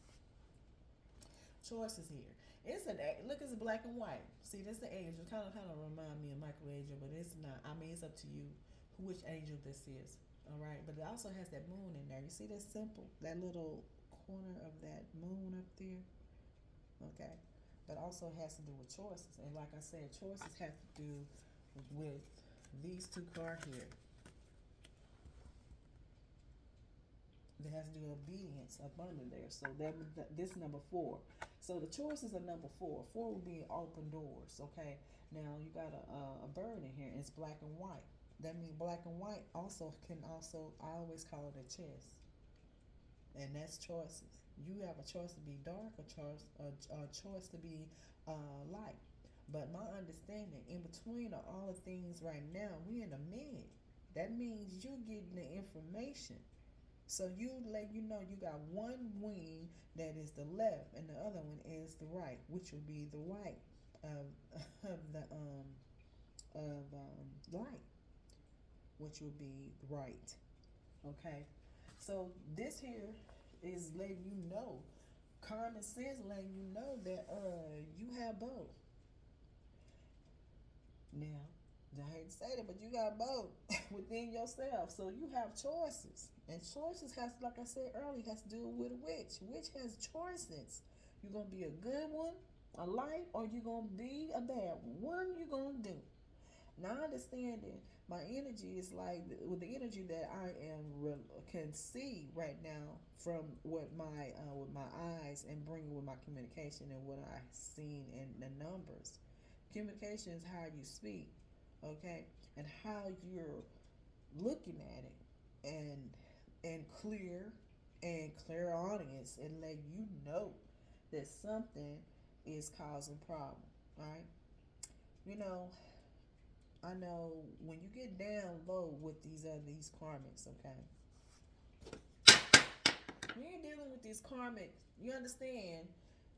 A: Choices here. It's an look. It's black and white. See, this is the angel. Kind of remind me of Michelangelo, but it's not. I mean, it's up to you which angel this is. All right, but it also has that moon in there. You see that simple, that little corner of that moon up there. Okay, but also has to do with choices. And like I said, choices have to do with these two cards here. That has to do with obedience up under there. So this number 4. So the choices are number 4. 4 would be open doors. Okay. Now you got a bird in here. And it's black and white. That means black and white also can also, I always call it a chess. And that's choices. You have a choice to be dark, a choice to be light. But my understanding, in between all the things right now, we in the mid. That means you getting the information. So you let you know you got one wing that is the left, and the other one is the right, which would be the right of of the light, which would be right. Okay, so this here is letting you know, common sense letting you know that you have both. Now, I hate to say that, but you got both within yourself. So you have choices. And choices has, like I said earlier, has to do with a witch. Witch has choices. You're going to be a good one, a light, or you're going to be a bad one. One you're going to do. Now, understanding my energy is like, with the energy that I can see right now from what with my eyes, and bringing with my communication and what I've seen in the numbers. Communication is how you speak, okay, and how you're looking at it, and clairaudience, and let you know that something is causing problem, right? You know, I know when you get down low with these karmics, okay, when you're dealing with these karmics, you understand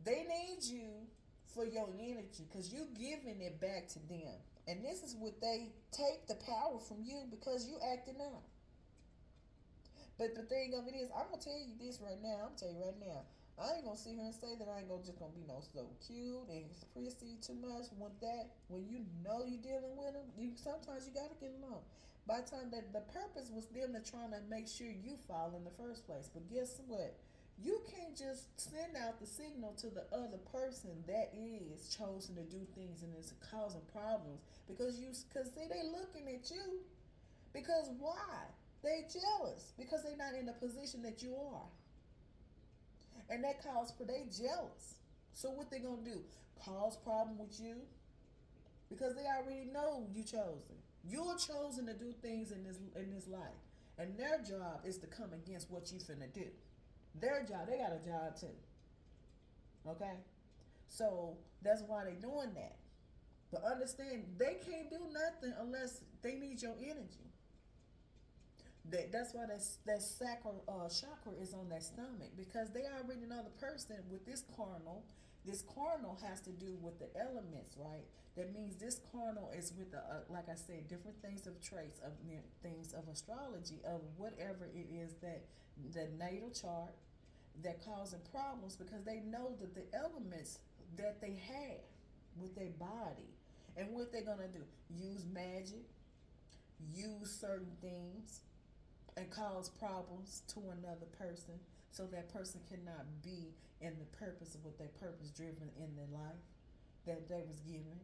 A: they need you for your energy, because you're giving it back to them. And this is what they take the power from you, because you acting out. But the thing of it is, I'm gonna tell you this right now. I'm gonna tell you right now. I ain't gonna sit here and say that I ain't gonna just gonna be no so cute and prissy too much. Want that when you know you're dealing with them, you sometimes you gotta get along. By the time that the purpose was them to trying to make sure you fall in the first place. But guess what? You can't just send out the signal to the other person that is chosen to do things and is causing problems because see they looking at you because why? They jealous because they not in the position that you are. And that cause they jealous. So what they gonna do? Cause problem with you? Because they already know you chosen. You're chosen to do things in this life. And their job is to come against what you finna do. Their job, they got a job too. Okay? So that's why they doing that. But understand they can't do nothing unless they need your energy. That's why that chakra is on their stomach because they already know the person with this carnal. This carnal has to do with the elements, right? That means this carnal is with the like I said, different things of traits of things of astrology of whatever it is that the natal chart that causing problems because they know that the elements that they have with their body and what they're gonna do use magic, use certain things and cause problems to another person so that person cannot be in the purpose of what their purpose driven in their life that they was given.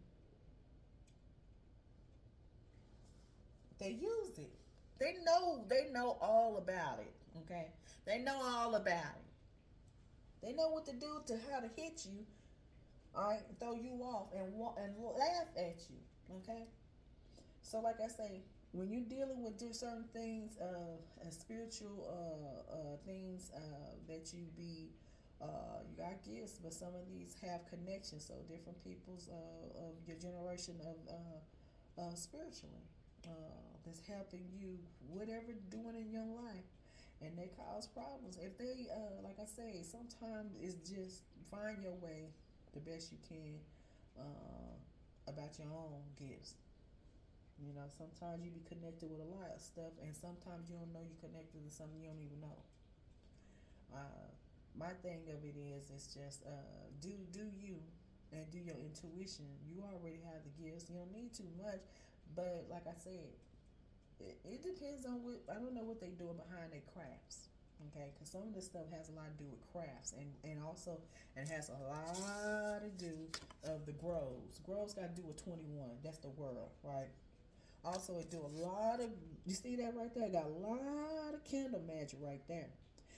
A: They use it. They know all about it. Okay? They know all about it. They know what to do to how to hit you, all right, throw you off and laugh at you. Okay? So like I say, when you're dealing with certain things, spiritual things that you be, you got gifts, but some of these have connections. So different people's of your generation of spiritually that's helping you whatever doing in your life, and they cause problems. If they, like I say, sometimes it's just find your way the best you can about your own gifts. You know, sometimes you be connected with a lot of stuff, and sometimes you don't know you connected to something you don't even know. My thing of it is, it's just do you and do your intuition. You already have the gifts. You don't need too much, but like I said, it depends on what I don't know what they doing behind their crafts. Okay, because some of this stuff has a lot to do with crafts, and also it has a lot to do of the groves. Groves got to do with 21. That's the world, right? Also, it do a lot of, you see that right there? Got a lot of candle magic right there.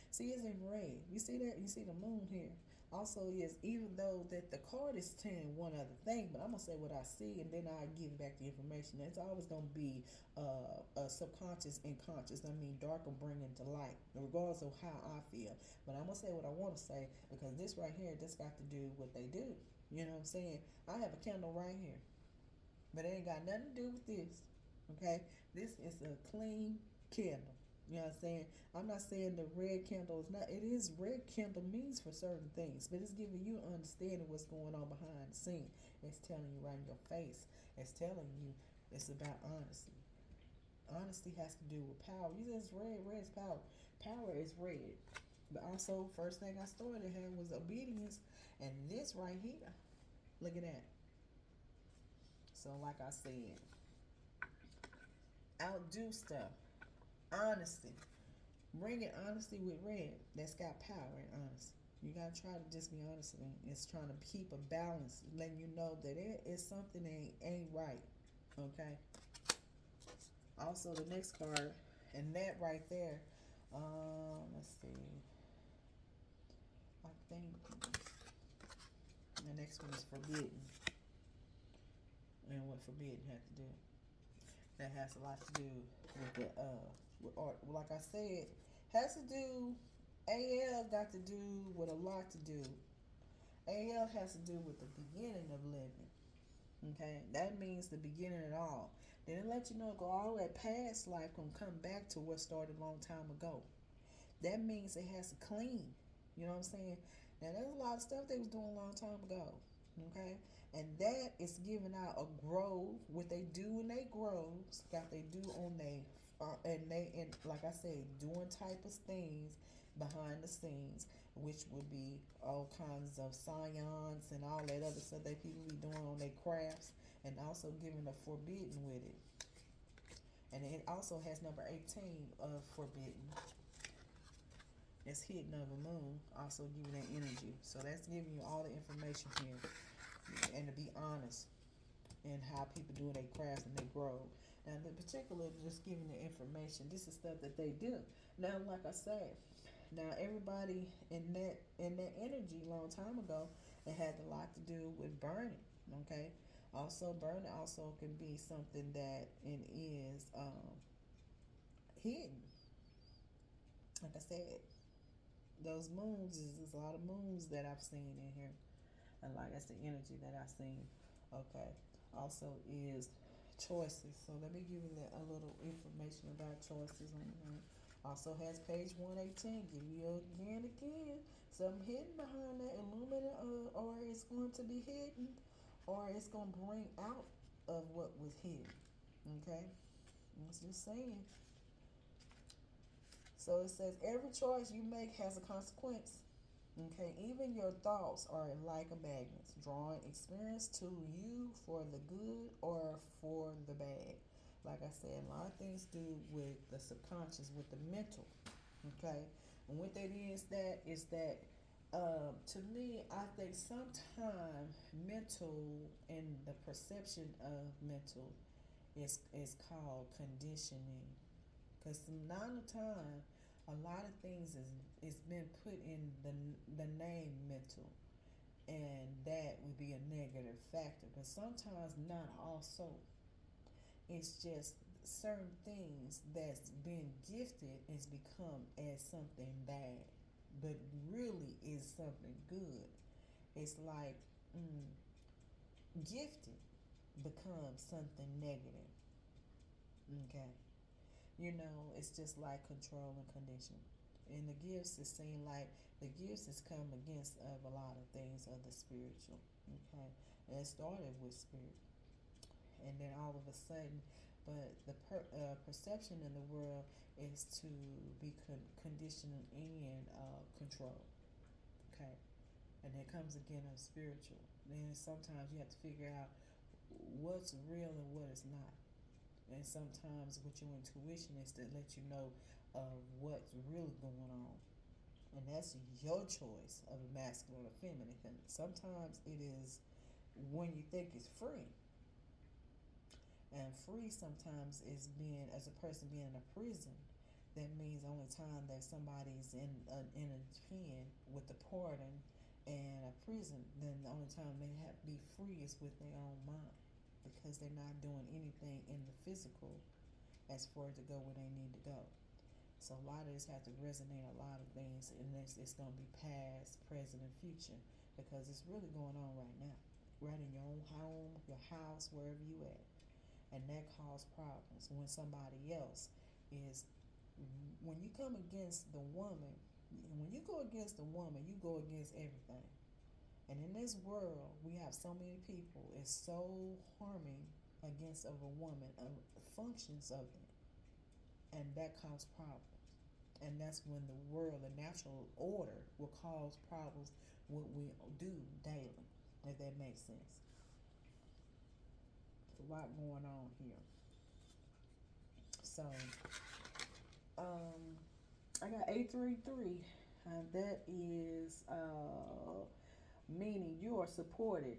A: See, it's in red. You see that? You see the moon here. Also, is even though that the card is telling one other thing, but I'm gonna say what I see, and then I give back the information. It's always gonna be subconscious and conscious. I mean, dark and bringing to light, regardless of how I feel. But I'm gonna say what I want to say because this right here, this got to do what they do. You know what I'm saying? I have a candle right here, but it ain't got nothing to do with this. Okay, this is a clean candle. You know what I'm saying? I'm not saying the red candle is not. It is red candle means for certain things, but it's giving you understanding what's going on behind the scene. It's telling you right in your face. It's telling you it's about honesty. Honesty has to do with power. You said it's red. Red is power. Power is red. But also, first thing I started here was obedience, and this right here. Look at that. So, like I said, outdo stuff. Honesty. Bringing honesty with red. That's got power and honesty. You gotta try to just be honest with me. It's trying to keep a balance, letting you know that it is something that ain't right. Okay. Also, the next card, and that right there. Let's see. I think the next one is forbidden, and what forbidden had to do. That has a lot to do with the with art. Like I said, has to do. AL got to do with a lot to do. AL has to do with the beginning of living. Okay, that means the beginning at all. Then it let you know go all that past life gonna come back to what started a long time ago. That means it has to clean. You know what I'm saying? Now there's a lot of stuff they was doing a long time ago. Okay, and that is giving out a grove. What they do in they groves, got they do on they, and like I said, doing type of things behind the scenes, which would be all kinds of science and all that other stuff that people be doing on their crafts, and also giving the forbidden with it. And it also has number 18 of forbidden. It's hidden of a moon, also giving that energy. So that's giving you all the information here. And to be honest in how people do their crafts and they grow. Now, in particular, just giving the information. This is stuff that they do. Now, like I said, now everybody in that energy a long time ago, it had a lot to do with burning. Okay, also burning also can be something that it is hidden. Like I said, those moons is a lot of moons that I've seen in here, and like that's the energy that I've seen. Okay, also is choices. So let me give you a little information about choices on here. Also has page 118. Give you again, something hidden behind that illuminant, or it's going to be hidden, or it's going to bring out of what was hidden. Okay, it's just saying. So it says every choice you make has a consequence. Okay, even your thoughts are like a magnet, drawing experience to you for the good or for the bad. Like I said, a lot of things do with the subconscious, with the mental. Okay, and what that is that to me, I think sometimes mental and the perception of mental is called conditioning. Because none of the time, a lot of things is been put in the name mental, and that would be a negative factor. But sometimes not also. It's just certain things that's been gifted is become as something bad, but really is something good. It's like gifted becomes something negative. Okay. It's just like control and condition. And the gifts, it seem like the gifts has come against of a lot of things of the spiritual. Okay, and it started with spirit, and then all of a sudden, but the perception in the world is to be conditioned and control. Okay, and it comes again of spiritual. Then sometimes you have to figure out what's real and what is not. And sometimes with your intuition is to let you know what's really going on. And that's your choice of a masculine or feminine. And sometimes it is when you think it's free. And free sometimes is being, as a person being in a prison. That means the only time that somebody's in a pen with a pardon and a prison, then the only time they have to be free is with their own mind, because they're not doing anything in the physical as far as to go where they need to go. So a lot of this has to resonate a lot of things, and it's going to be past, present, and future, because it's really going on right now, right in your own home, your house, wherever you at. And that causes problems when somebody else is, when you come against the woman, when you go against the woman, you go against everything. And in this world, we have so many people is so harming against of a woman, functions of it, and that causes problems. And that's when the world, the natural order, will cause problems. What we do daily, if that makes sense. There's a lot going on here. So, I got 833. That is meaning you are supported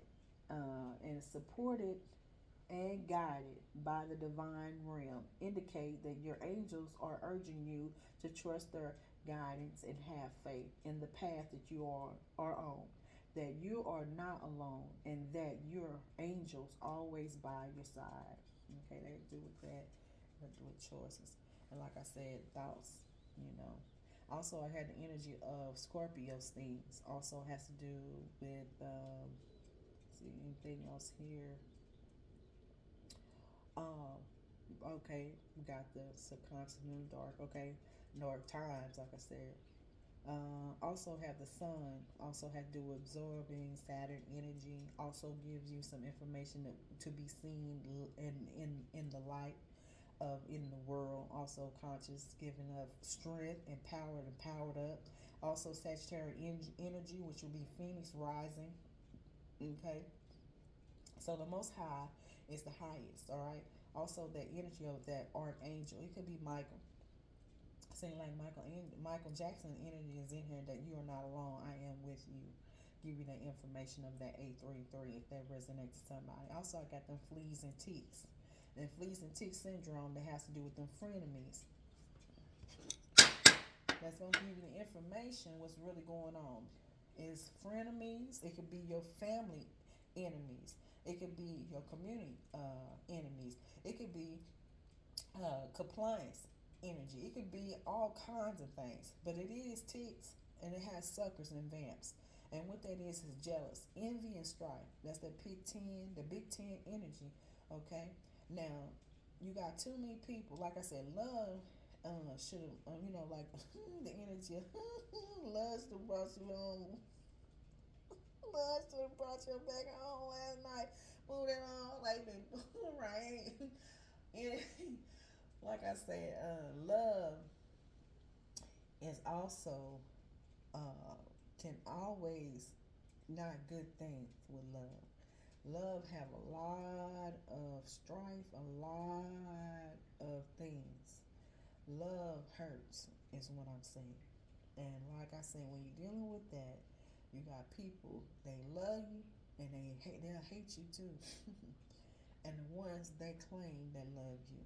A: and guided by the divine realm. Indicate that your angels are urging you to trust their guidance and have faith in the path that you are on. That you are not alone, and that your angels always by your side. Okay, they do with that. They do with choices, and like I said, thoughts. Also, I had the energy of Scorpio's things. Also has to do with, see anything else here. Okay, we got the subconscious and the dark. Okay, dark times, like I said. Also have the sun. Also have to do with absorbing Saturn energy. Also gives you some information to be seen in the light. of in the world. Also conscious, giving of strength, empowered, and powered up. Also Sagittarius energy, which will be Phoenix rising. Okay, so the Most High is the highest. All right. Also that energy of that archangel. It could be Michael. Saying like Michael Jackson energy is in here, that you are not alone. I am with you. Give you the information of that 833 if that resonates to somebody. Also, I got them fleas and ticks. And fleas and tick syndrome that has to do with them frenemies. That's going to give you the information what's really going on. Is frenemies. It could be your family enemies. It could be your community enemies. It could be compliance energy. It could be all kinds of things. But it is ticks, and it has suckers and vamps. And what that is jealous, envy, and strife. That's the Big Ten energy. Okay? Now, you got too many people. Like I said, love should have, like the energy of love should have brought you home. Love should have brought you back home last night. Move it on, like, right? And like I said, love is also can always not good things with love. Love have a lot of strife, a lot of things. Love hurts is what I'm saying. And like I said, when you're dealing with that, you got people, they love you and they'll hate you too. And the ones they claim that love you.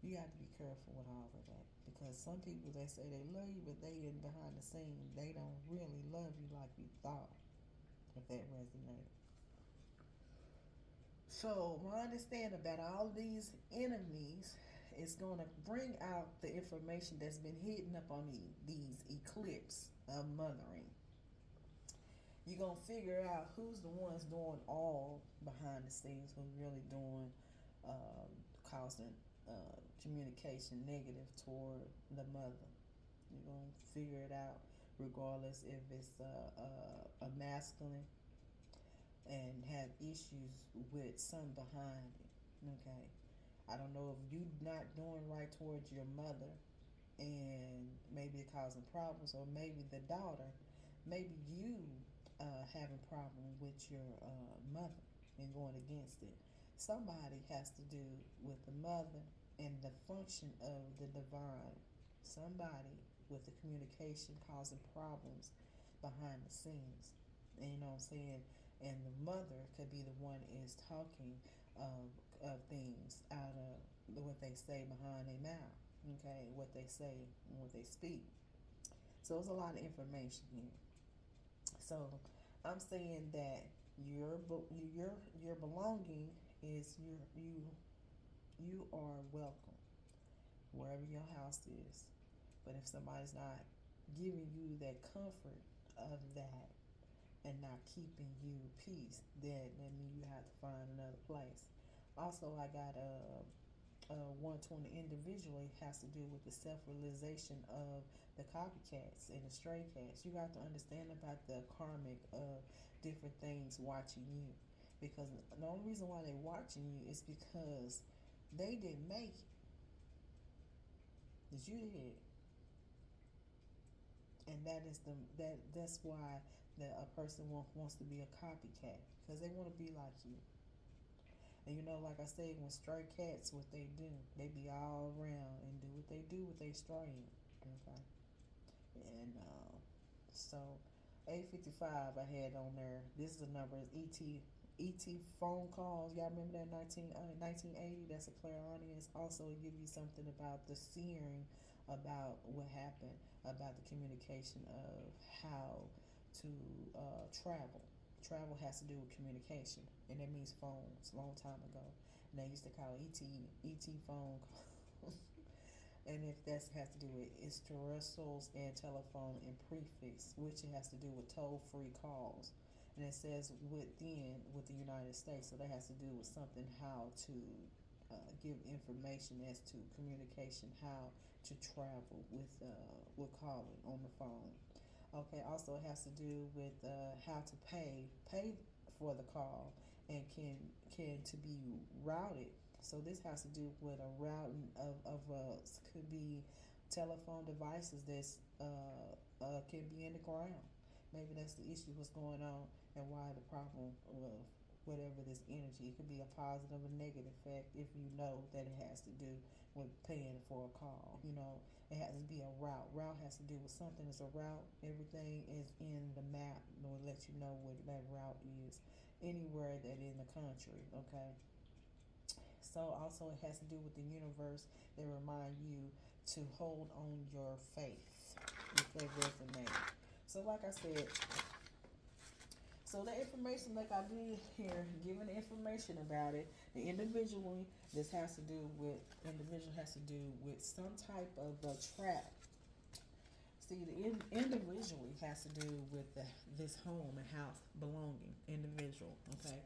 A: You have to be careful with all of that, because some people, they say they love you, but they in behind the scenes, they don't really love you like you thought. If that resonates. So my understanding about all these enemies is going to bring out the information that's been hidden up on these eclipse of mothering. You're going to figure out who's the ones doing all behind the scenes, who's really doing causing communication negative toward the mother. You're going to figure it out regardless if it's a masculine and have issues with some behind it. Okay, I don't know if you not doing right towards your mother, and maybe it causing problems, or maybe the daughter, maybe you having problem with your mother and going against it. Somebody has to do with the mother and the function of the divine. Somebody with the communication causing problems behind the scenes. And you know what I'm saying? And the mother could be the one is talking of things out of what they say behind their mouth. Okay, what they say and what they speak. So there's a lot of information here. So I'm saying that your belonging is you are welcome wherever your house is. But if somebody's not giving you that comfort of that and not keeping you peace, then that means you have to find another place. Also, I got 120 individually has to do with the self-realization of the copycats and the stray cats. You got to understand about the karmic of different things watching you, because the only reason why they're watching you is because they didn't make it, that you did, and that's why a person wants to be a copycat, because they want to be like you. And like I said, when stray cats, what they do, they be all around and do what they do with they straying. Okay. And so 855 I had on there. This is the number, is ET phone calls. Y'all remember that 1980? That's a clairaudience. Also, it give you something about the searing, about what happened, about the communication of how to travel. Travel has to do with communication, and that means phones. A long time ago, and they used to call it ET phone calls. And if that has to do with it's terrestrials and telephone and prefix, which it has to do with toll-free calls. And it says with the United States, so that has to do with something, how to give information as to communication, how to travel with calling on the phone. Okay, also it has to do with how to pay for the call, and can to be routed So this has to do with a routing of could be telephone devices that's can be in the ground. Maybe that's the issue what's going on and why the problem of whatever this energy. It could be a positive or negative effect if you know that it has to do with paying for a call. It has to be a route. Route has to do with something that's a route. Everything is in the map. It will let you know where that route is anywhere that in the country. Okay. So also it has to do with the universe. They remind you to hold on your faith if they resonate. So like I said, so the information like I did here, giving the information about it, the individual has to do with some type of a trap. See, the individually has to do with this home and house belonging individual. Okay,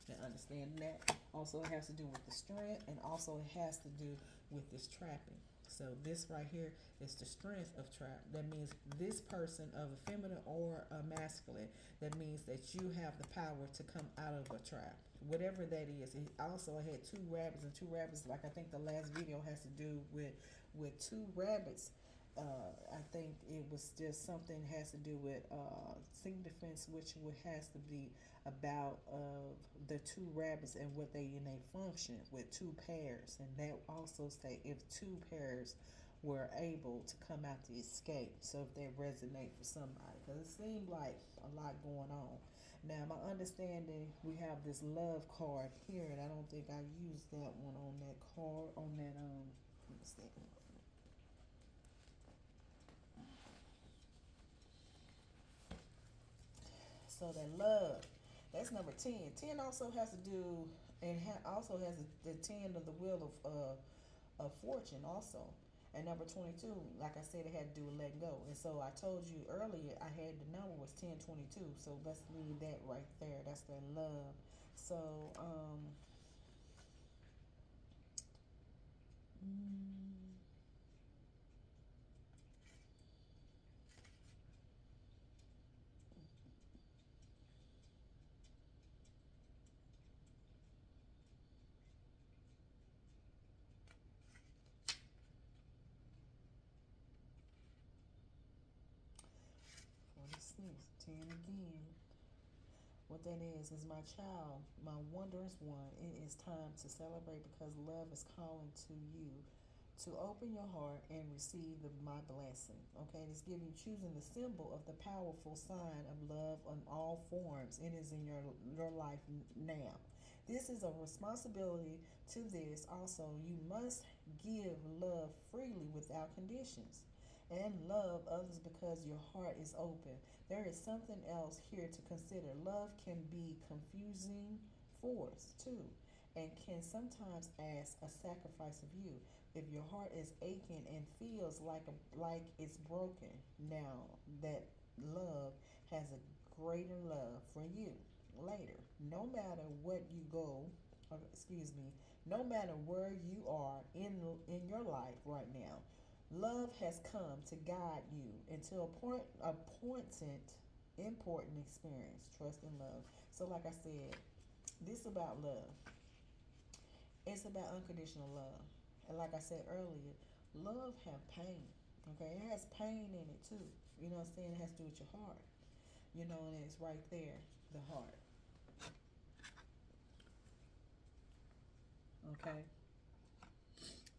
A: now understanding that. Also, it has to do with the strength, and also it has to do with this trapping. So this right here is the strength of trap. That means this person of a feminine or a masculine. That means that you have the power to come out of a trap, whatever that is. It also had two rabbits, and two rabbits. Like I think the last video has to do with two rabbits. I think it was just something has to do with sing defense, which has to be about the two rabbits and what they in a function with two pairs, and that also say if two pairs were able to come out to escape. So if they resonate for somebody, because it seemed like a lot going on. Now my understanding, we have this love card here, and I don't think I used that one on that card on that let me see. So that love, that's number 10. 10 also has to do, and also has the 10 of the wheel of fortune also. And number 22, like I said, it had to do with letting go. And so I told you earlier, I had the number was 1022. So let's leave that right there. That's that love. So, mm, 46, 10 again. What that is my child, my wondrous one. It is time to celebrate because love is calling to you to open your heart and receive my blessing. Okay, it's giving choosing the symbol of the powerful sign of love in all forms. It is in your life now. This is a responsibility to this. Also, you must give love freely without conditions and love others because your heart is open. There is something else here to consider. Love can be confusing force too, and can sometimes ask a sacrifice of you. If your heart is aching and feels like it's broken, now that love has a greater love for you later. No matter what you go, excuse me, no matter where you are in your life right now, love has come to guide you into important experience, trust and love. So like I said, this about love. It's about unconditional love. And like I said earlier, love have pain. Okay, it has pain in it too. You know what I'm saying? It has to do with your heart. And it's right there, the heart. Okay.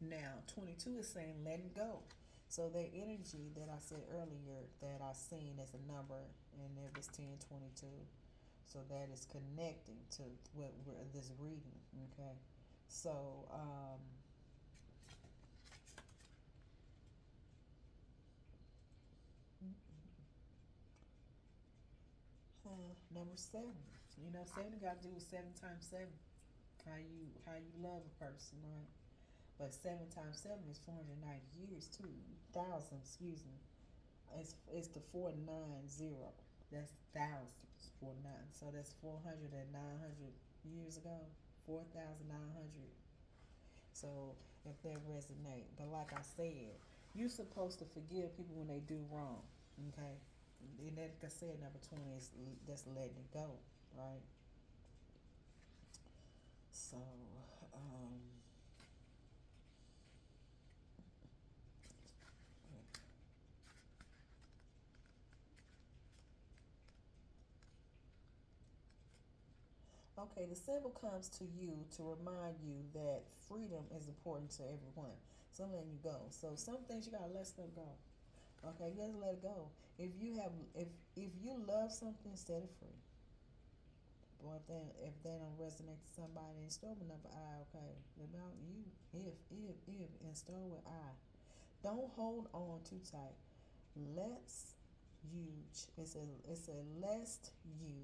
A: Now, 22 is saying letting go. So that energy that I said earlier that I seen as a number, and it was 1022. So that is connecting to what we're this reading. Okay. So, number 7. 7 got to do with 7 times 7. How you love a person, right? But 7 times 7 is 490 years too. Thousand, excuse me. It's the 490. That's thousands, 49. So that's 400 and 900 years ago. 4,900. So if that resonate, but like I said, you're supposed to forgive people when they do wrong. Okay, and like I said, number 20 is that's letting it go, right? So, Okay, the symbol comes to you to remind you that freedom is important to everyone. So I'm letting you go. So some things you gotta let stuff go. Okay, you gotta let it go. If you love something, set it free. Boy, if they don't resonate to somebody, and start with number I. Okay, about you. If and start with I. Don't hold on too tight. Let's you. It says lest you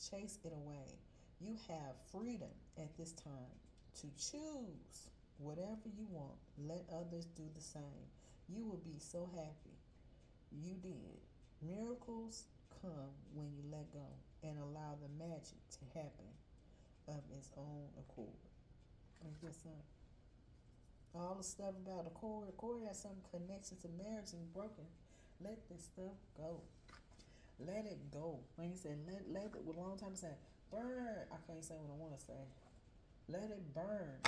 A: chase it away. You have freedom at this time to choose whatever you want. Let others do the same. You will be so happy. You did. Miracles come when you let go and allow the magic to happen of its own accord. Like this all the stuff about the cord has some connection to marriage and broken. Let this stuff go. Let it go. When you say let it, with a long time to say burn. I can't say what I want to say. Let it burn.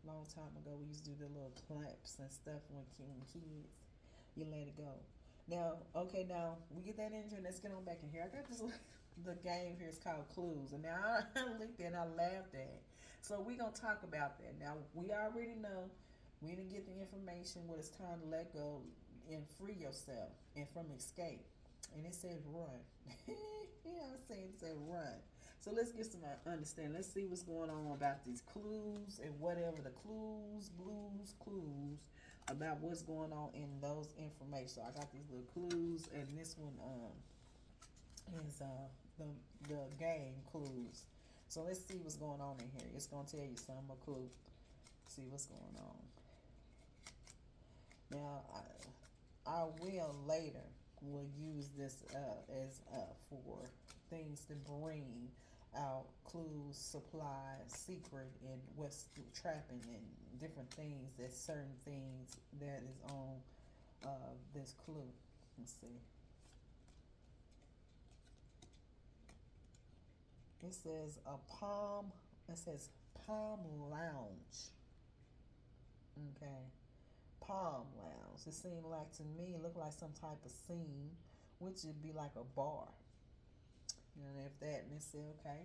A: Long time ago we used to do the little claps and stuff when kids. You let it go. Now we get that energy. Let's get on back in here. I got this. The game here is called Clues, and now I looked at and I laughed at it. So we gonna talk about that. Now we already know we didn't get the information what it's time to let go and free yourself and from escape. And it says run. Yeah, I say it said run. So let's get some understanding. Let's see what's going on about these clues and whatever the clues about what's going on in those information. So I got these little clues, and this one is the game clues. So let's see what's going on in here. It's gonna tell you some a clue. See what's going on. Now I will later will use this as for things to bring out clues, supplies, secret, and what's trapping and different things. That certain things that is on this clue. Let's see. It says a palm. It says palm lounge. Okay, palm lounge. It seemed like to me it looked like some type of scene, which would be like a bar. And if that, and it said okay.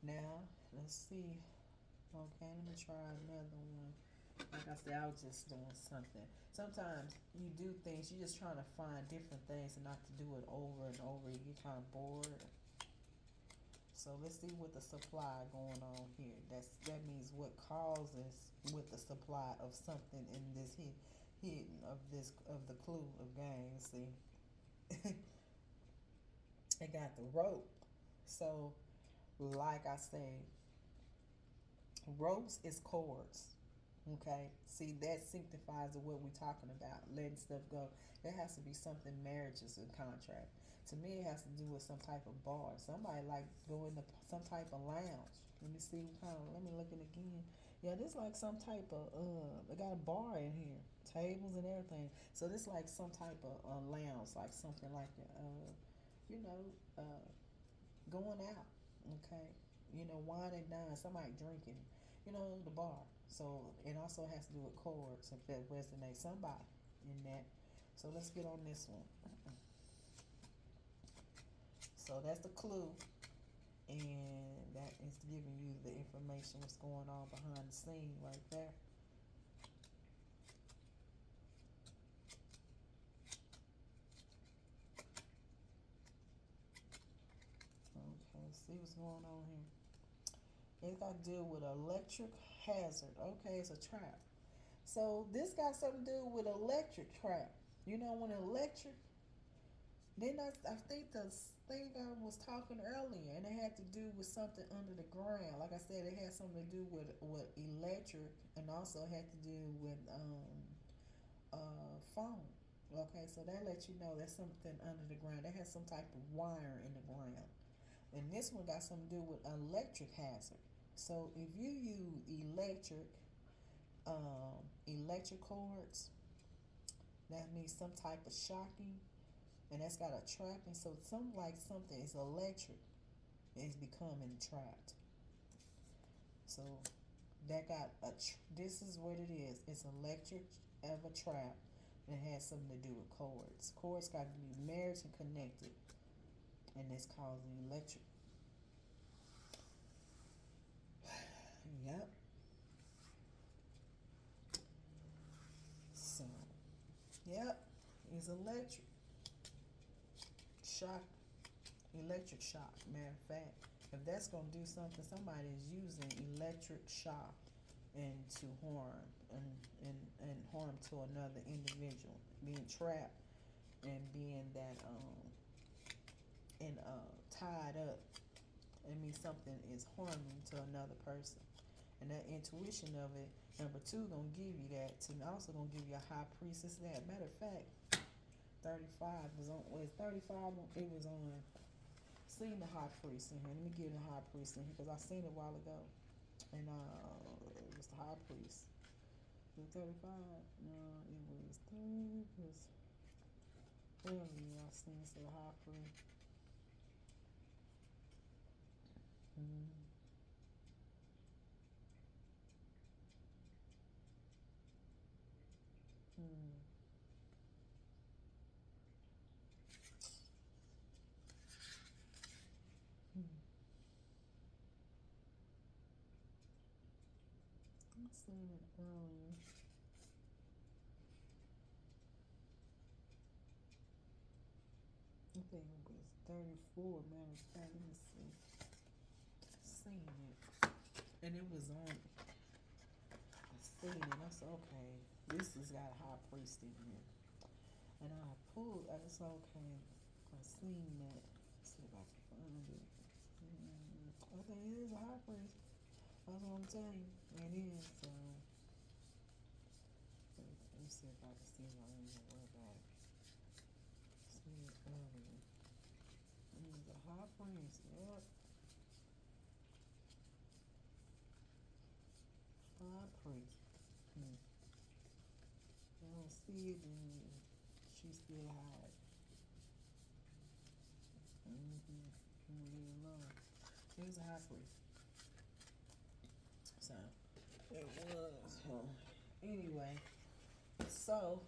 A: Now let's see. Okay, let me try another one. Like I said, I was just doing something. Sometimes you do things, you're just trying to find different things and not to do it over and over. You get kind of bored. So let's see what the supply going on here. That means what causes with the supply of something in this hidden of the clue of game. See, it got the rope. So, like I say, ropes is cords. Okay, see that signifies what we're talking about, letting stuff go. It has to be something marriage is a contract. To me, it has to do with some type of bar. Somebody like go into some type of lounge. Let me see what kind of. Let me look at it again. Yeah, this like some type of. They got a bar in here, tables and everything. So this like some type of lounge, like something like you know, going out. Okay, wine and dine. Somebody drinking. The bar. So it also has to do with chords if that resonates somebody in that. So let's get on this one. So that's the clue, and that is giving you the information what's going on behind the scene right there. Okay, see what's going on here. It's got to deal with electric hazard. Okay, it's a trap. So this got something to do with electric trap. When electric. Then I think the thing I was talking earlier, and it had to do with something under the ground. Like I said, it had something to do with electric, and also had to do with phone. Okay, so that lets you know there's something under the ground. That has some type of wire in the ground. And this one got something to do with electric hazard. So if you use electric cords, that means some type of shocking, and that's got a trapping. So something is electric is becoming trapped. So that got this is what it is. It's electric of a trap, and it has something to do with cords. Cords got to be married and connected, and it's causing electric. Yep. So, yep. It's electric shock. Electric shock. Matter of fact, if that's gonna do something, somebody is using electric shock and to harm and harm to another individual, being trapped and being that and tied up. It means something is harming to another person, and that intuition of it. Number two gonna give you that. And also gonna give you a high priestess. That matter of fact, 35 was on. Was 35? It was on. Seen the high priest in here. Let me give the high priest in here because I seen it a while ago, and it was the high priest. Was it 35? No, it was 30. It was earlier. I seen it, so the high priest. Mm. Mm. Mm. I seen it earlier. I think it was 34. Matter of fact, let me see. Seen it, and it was on. I seen it. I said, okay, this has got a high priest in here. And I pulled, I was okay. I seen that. Let's see if I can find it. Okay, it is a high priest. That's what I'm telling you. It is. So, let me see if I can see it. I don't even worry about it. See it earlier. It is a high priest. Yep. High priest. I don't see it, and she still hide. Leave it alone. It was a high priest. So it was. Anyway, so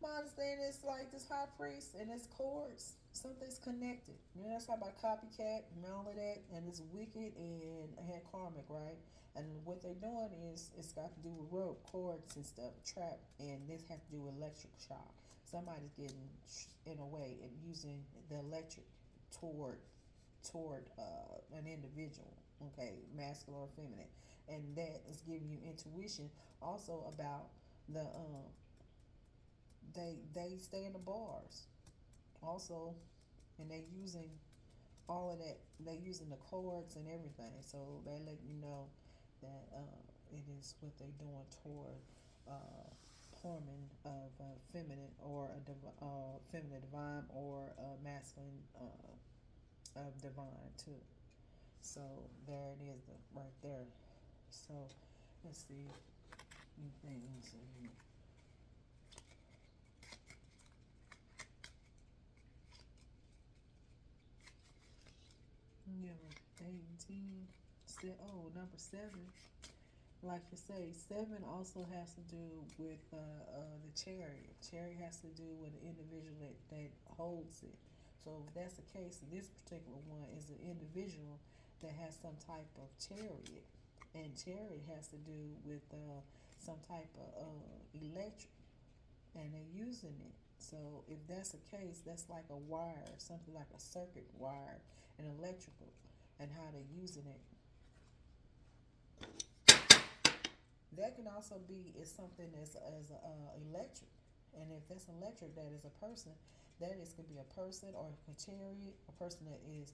A: my understanding is like this high priest and his cords, something's connected. You know, that's how about copycat and all of that, and it's wicked and had karmic, right? And what they're doing is it's got to do with rope, cords, and stuff, trap, and this has to do with electric shock. Somebody's getting in a way and using the electric toward an individual, okay, masculine or feminine, and that is giving you intuition also about the they stay in the bars also, and they using all of that. They using the chords and everything, so they let you know that it is what they doing toward harming of feminine or a feminine divine or masculine divine too. So there it is, right there. So let's see things. Yeah, 18. Number 7. Like you say, 7 also has to do with the chariot. Chariot has to do with the individual that holds it. So if that's the case, this particular one is an individual that has some type of chariot, and chariot has to do with some type of electric, and they're using it. So if that's the case, that's like a wire, something like a circuit wire, and electrical, and how they're using it. That can also be is something that's as electric, and if that's electric, that is a person. That is could be a person or a chariot, a person that is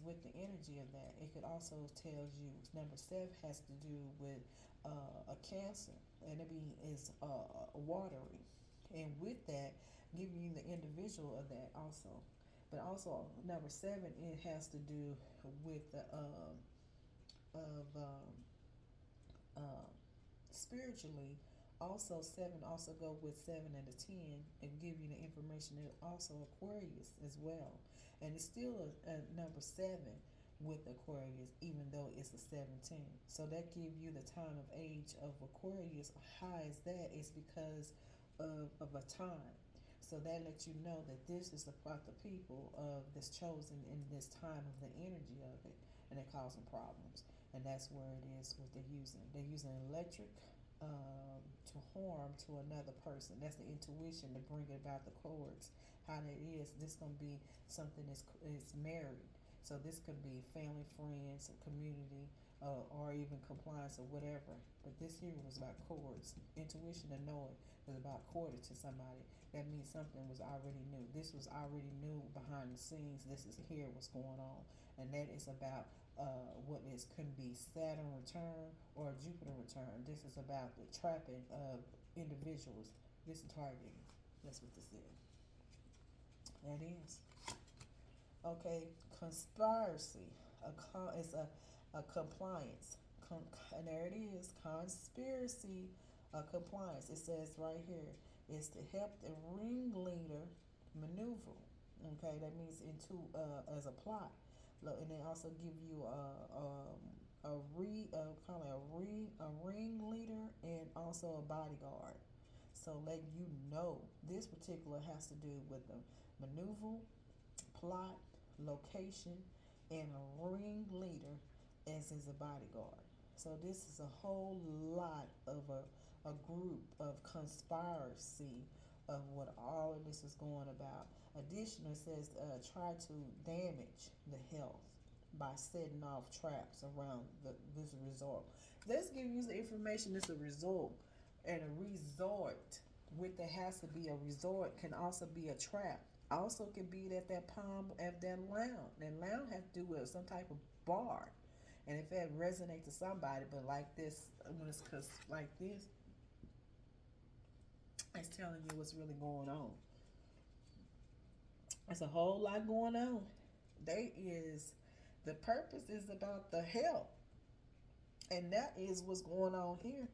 A: with the energy of that. It could also tells you number 7 has to do with a cancer, and it be is watery, and with that, giving you the individual of that also. But also number 7, it has to do with the of uh, spiritually. Also 7 also go with 7 and a 10 and give you the information that also Aquarius as well, and it's still a number 7 with Aquarius, even though it's a 17. So that give you the time of age of Aquarius. High as that is because of a time. So that lets you know that this is about the people of this chosen in this time of the energy of it, and it causing problems. And that's where it is what they're using. They're using electric to harm to another person. That's the intuition to bring about the chords. How that is, this gonna be something is married. So this could be family, friends, community, or even compliance or whatever. But this here was about chords. Intuition to know it was about chorded to somebody. That means something was already new. This was already new behind the scenes. This is here what's going on, and that is about what is could be Saturn return or Jupiter return. This is about the trapping of individuals. This is targeting. That's what this is. That is. Okay, conspiracy. It's a compliance. And there it is. Conspiracy, a compliance. It says right here, is to help the ringleader maneuver. Okay, that means into as a plot. And they also give you a ringleader and also a bodyguard. So let you know this particular has to do with the maneuver, plot, location, and a ringleader as is a bodyguard. So this is a whole lot of a group of conspiracy of what all of this is going about. Additionally, it says try to damage the health by setting off traps around this resort. Let's give you the information. It's a resort and a resort. With there has to be a resort can also be a trap. Also can be that palm at that lounge. That lounge has to do with some type of bar. And if that resonates to somebody, but like this, when it's like this, it's telling you what's really going on. There's a whole lot going on. The purpose is about the health. And that is what's going on here.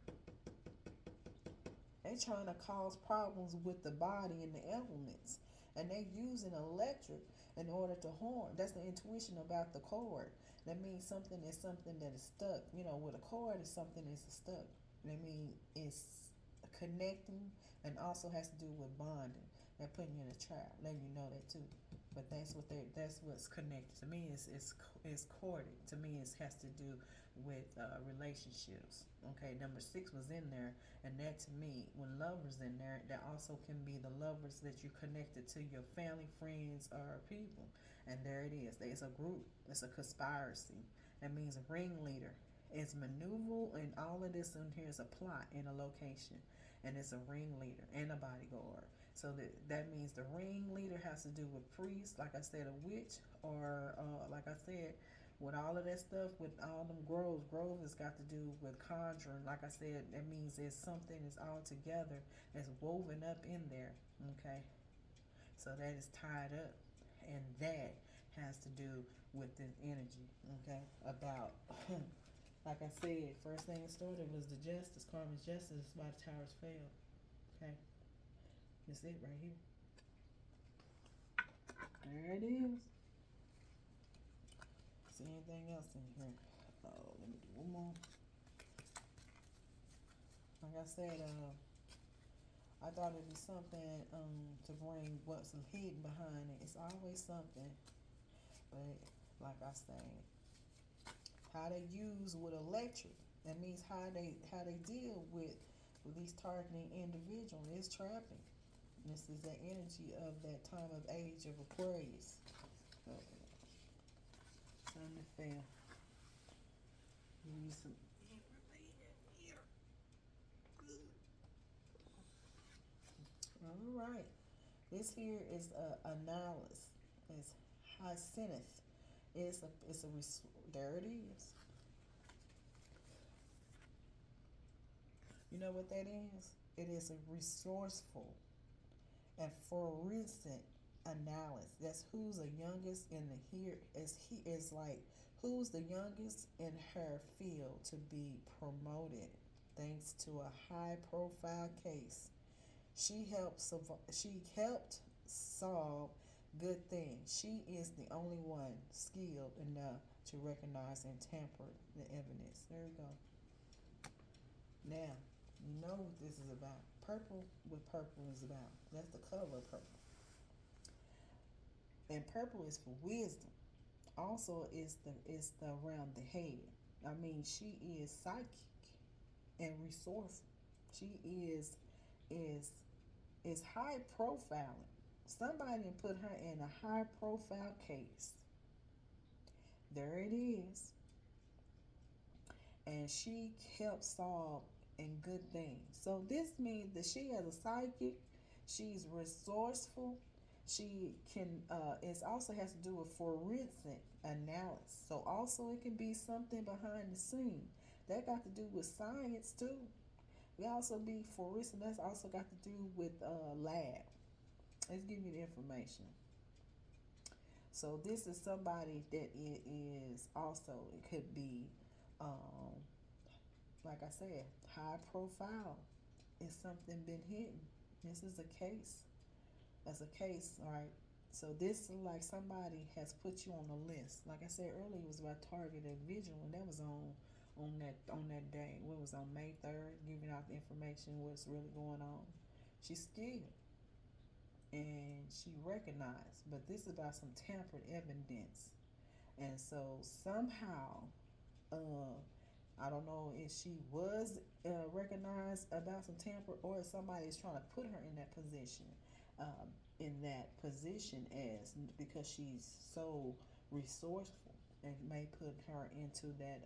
A: They trying to cause problems with the body and the elements. And they using electric in order to harm. That's the intuition about the cord. That means something is stuck. With a cord is something is stuck. That means it's connecting and also has to do with bonding. They're putting you in a trap, letting you know that too. But that's what's connected. To me, it's corded. To me, it has to do with relationships. Okay, number 6 was in there, and that to me, when lovers in there, that also can be the lovers that you connected to your family, friends, or people. And there it is. It's a group. It's a conspiracy. That means a ringleader. It's maneuver, and all of this in here is a plot and a location, and it's a ringleader and a bodyguard. So that means the ringleader has to do with priest, like I said, a witch, or like I said, with all of that stuff, with all them groves. Grove has got to do with conjuring. Like I said, that means there's something that's all together, that's woven up in there. Okay, so that is tied up, and that has to do with this energy. Okay, about like I said, first thing it started was the justice, karma's justice. Why the towers fell. Okay. That's it right here. There it is. See anything else in here? Oh, let me do one more. Like I said, I thought it'd be something to bring what's hidden behind it. It's always something. But like I said, how they use with electric. That means how they deal with these targeting individuals is trapping. This is the energy of that time of age of Aquarius. Time to fail. Use some. All right. This here is Analyst. It's Hyacinth. There it is. You know what that is? It is a resourceful and for recent analysis. That's who's the youngest in the here is he is like who's the youngest in her field to be promoted thanks to a high profile case. She helped solve good things. She is the only one skilled enough to recognize and tamper the evidence. There we go. Now, you know what this is about. Purple, what purple is about. That's the color of purple. And purple is for wisdom. Also, it's the around the head. I mean, she is psychic and resourceful. She is is high profiling. Somebody put her in a high profile case. There it is. And she helped solve and good things. So this means that she has a psychic, she's resourceful, she can it also has to do with forensic analysis. So also it can be something behind the scene. That got to do with science too. We also be forensic, that's also got to do with lab. Let's give you the information. So this is somebody that it is also, it could be um, like I said, high profile. Is something been hidden? This is a case. That's a case, all right? So this is like somebody has put you on a list. Like I said earlier, it was about targeted vigil, and that was on that day. What was on May 3rd, giving out the information what's really going on. She's scared and she recognized, but this is about some tampered evidence, and so somehow uh, I don't know if she was recognized about some tamper or if somebody is trying to put her in that position as because she's so resourceful and may put her into that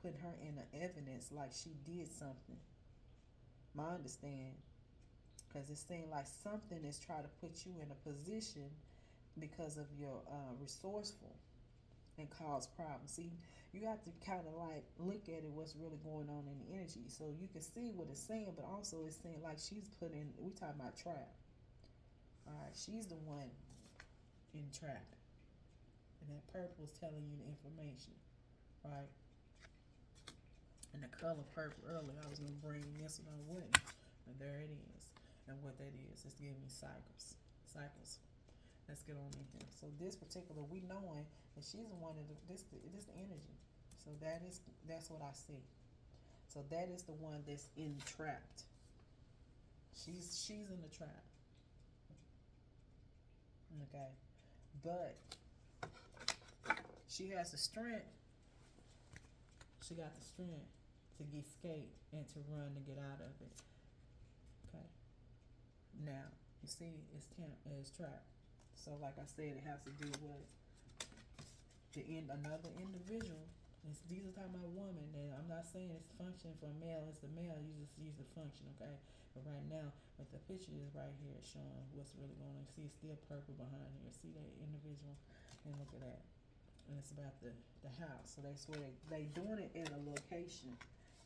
A: put her in the evidence like she did something. My understand because it seems like something is trying to put you in a position because of your resourceful and cause problems. See, you have to kind of like look at it, what's really going on in the energy, so you can see what it's saying. But also, it's saying like she's put in. We talking about trap. All right, she's the one in trap, and that purple is telling you the information, right? And the color purple earlier, I was gonna bring this one, I wouldn't, and there it is. And what that is, it's giving me cycles, cycles. Let's get on in here. So this particular, we knowing that she's the one that this the energy. So that's what I see. So that is the one that's entrapped. She's in the trap. Okay, but she has the strength. She got the strength to escape and to run to get out of it. Okay. Now you see, it's trapped. So, like I said, it has to do with another individual. These are talking about woman, and I'm not saying it's functioning for a male. It's the male. You just use the function, okay? But right now, what the picture is right here showing what's really going on. See, it's still purple behind here. See that individual, and look at that. And it's about the house. So that's where they doing it in a location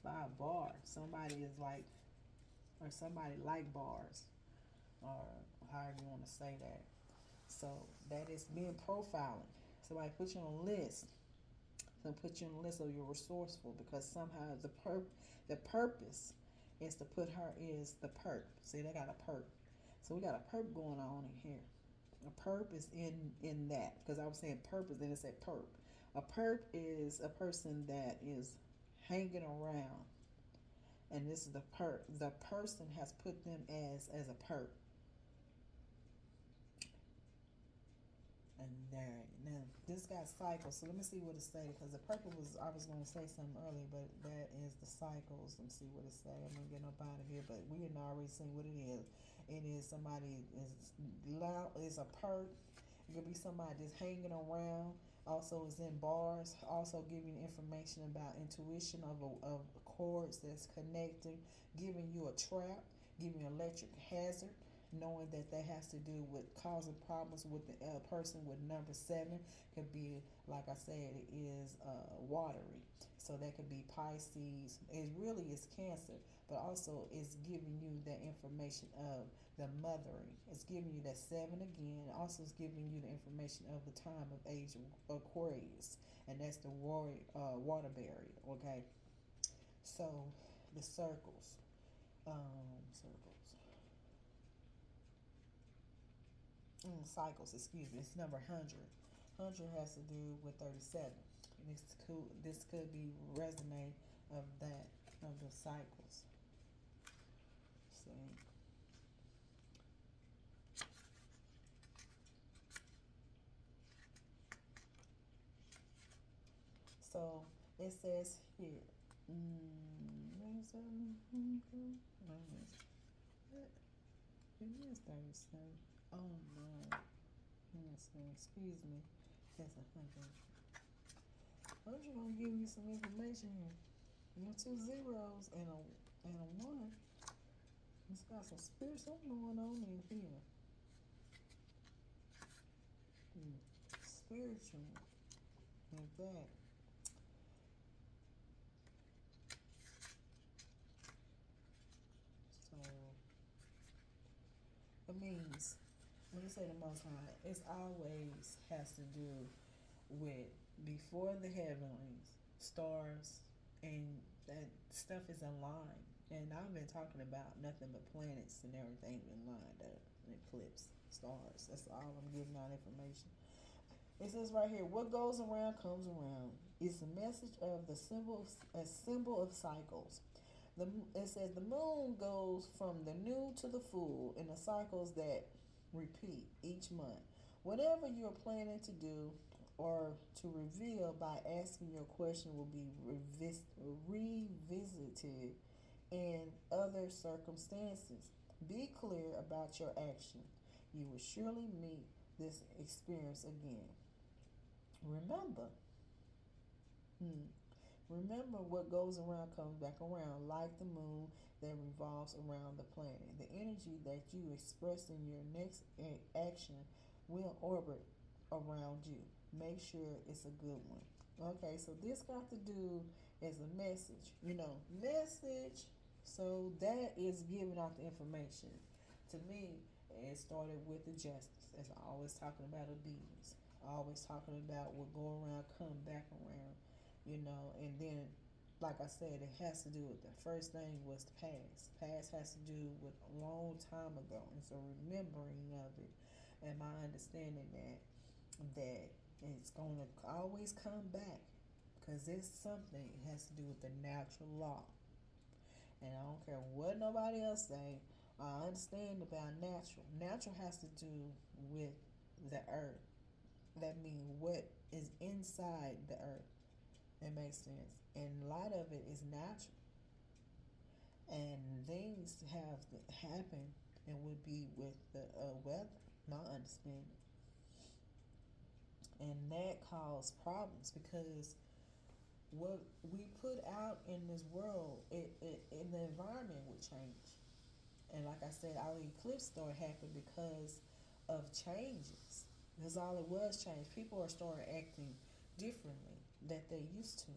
A: by a bar. Somebody is like, or somebody like bars, or however you want to say that. So that is being profiling. Somebody put you on a list. So put you on a list so you're resourceful because somehow the purpose is to put her is the perp. See, they got a perp. So we got a perp going on in here. A perp is in that because I was saying purpose, then it said perp. A perp is a person that is hanging around, and this is the perp. The person has put them as a perp. And there, now this got cycles. So let me see what it say because the purple was I was going to say something earlier, but that is the cycles. Let me see what it say. I'm gonna get up out of here, but we had already seen what it is. It is somebody is loud. Is a perp. It could be somebody that's hanging around. Also, is in bars. Also, giving information about intuition of chords that's connecting, giving you a trap, giving you electric hazard, knowing that has to do with causing problems with the person with number 7. Could be, like I said, it is watery. So that could be Pisces. It really is Cancer, but also it's giving you that information of the mothering. It's giving you that 7 again. Also, it's giving you the information of the time of age of Aquarius, and that's the water barrier. Okay, so the circles, circles. Cycles, excuse me. It's number 100. 100 has to do with 37. This could be resume of that, of the cycles. See. So It says here. It is 37. Oh no. Yes, excuse me. That's 100. I'm just gonna give you some information here. You know, two zeros and a one. It's got some spirit, something going on in here. Spiritual, like that. So it means when you say the Most High, it's always has to do with before the heavenlies, stars, and that stuff is aligned. And I've been talking about nothing but planets and everything been lined up, eclipse, stars. That's all I'm giving out information. It says right here, what goes around comes around. It's a message of the symbol, a symbol of cycles. It says the moon goes from the new to the full in the cycles that repeat each month. Whatever you're planning to do or to reveal by asking your question will be revisited in other circumstances. Be clear about your action. You will surely meet this experience again. Remember, remember what goes around comes back around, like the moon that revolves around the planet. The energy that you express in your next action will orbit around you. Make sure it's a good one. Okay, so this got to do as a message, message. So that is giving out the information. To me, it started with the justice, as I always talking about obedience. Always talking about what go around come back around, and then like I said, it has to do with the first thing was the past. Past has to do with a long time ago, and so remembering of it, and my understanding that it's going to always come back because it's something. It has to do with the natural law, and I don't care what nobody else say. I understand about natural. Natural has to do with the earth. That means what is inside the earth. That makes sense. And a lot of it is natural. And things have happened and would be with the weather, my understanding. And that caused problems because what we put out in this world, in the environment would change. And like I said, our eclipse story happened because of changes. That's all it was, change. People are starting acting differently that they used to.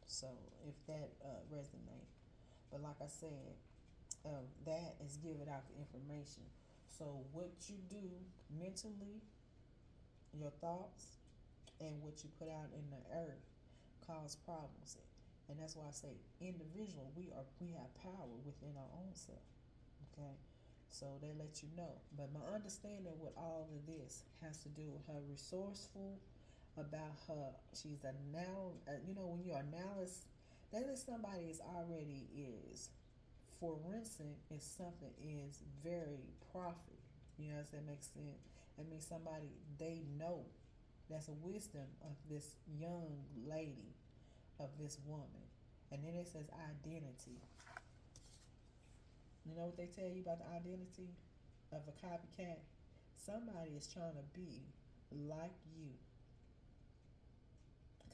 A: So if that resonates. But like I said, that is giving out the information. So what you do mentally, your thoughts, and what you put out in the earth cause problems. And that's why I say individual, we have power within our own self. Okay? So they let you know. But my understanding with all of this has to do with her resourceful, about her. She's a now, when you're an analyst, that is somebody is already is forensic is something is very profit. Does that make sense? That means somebody they know. That's a wisdom of this young lady, of this woman. And then it says identity. You know what they tell you about the identity of a copycat? Somebody is trying to be like you.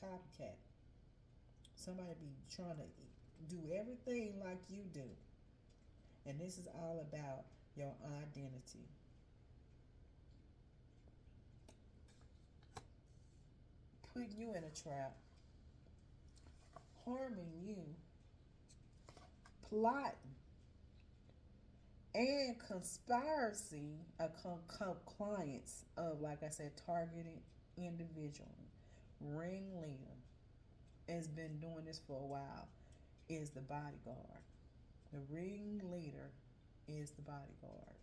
A: Copycat. Somebody be trying to do everything like you do. And this is all about your identity. Putting you in a trap. Harming you. Plotting. And conspiracy of clients of, like I said, targeted individual. Ringleader has been doing this for a while, is the bodyguard. The ringleader is the bodyguard.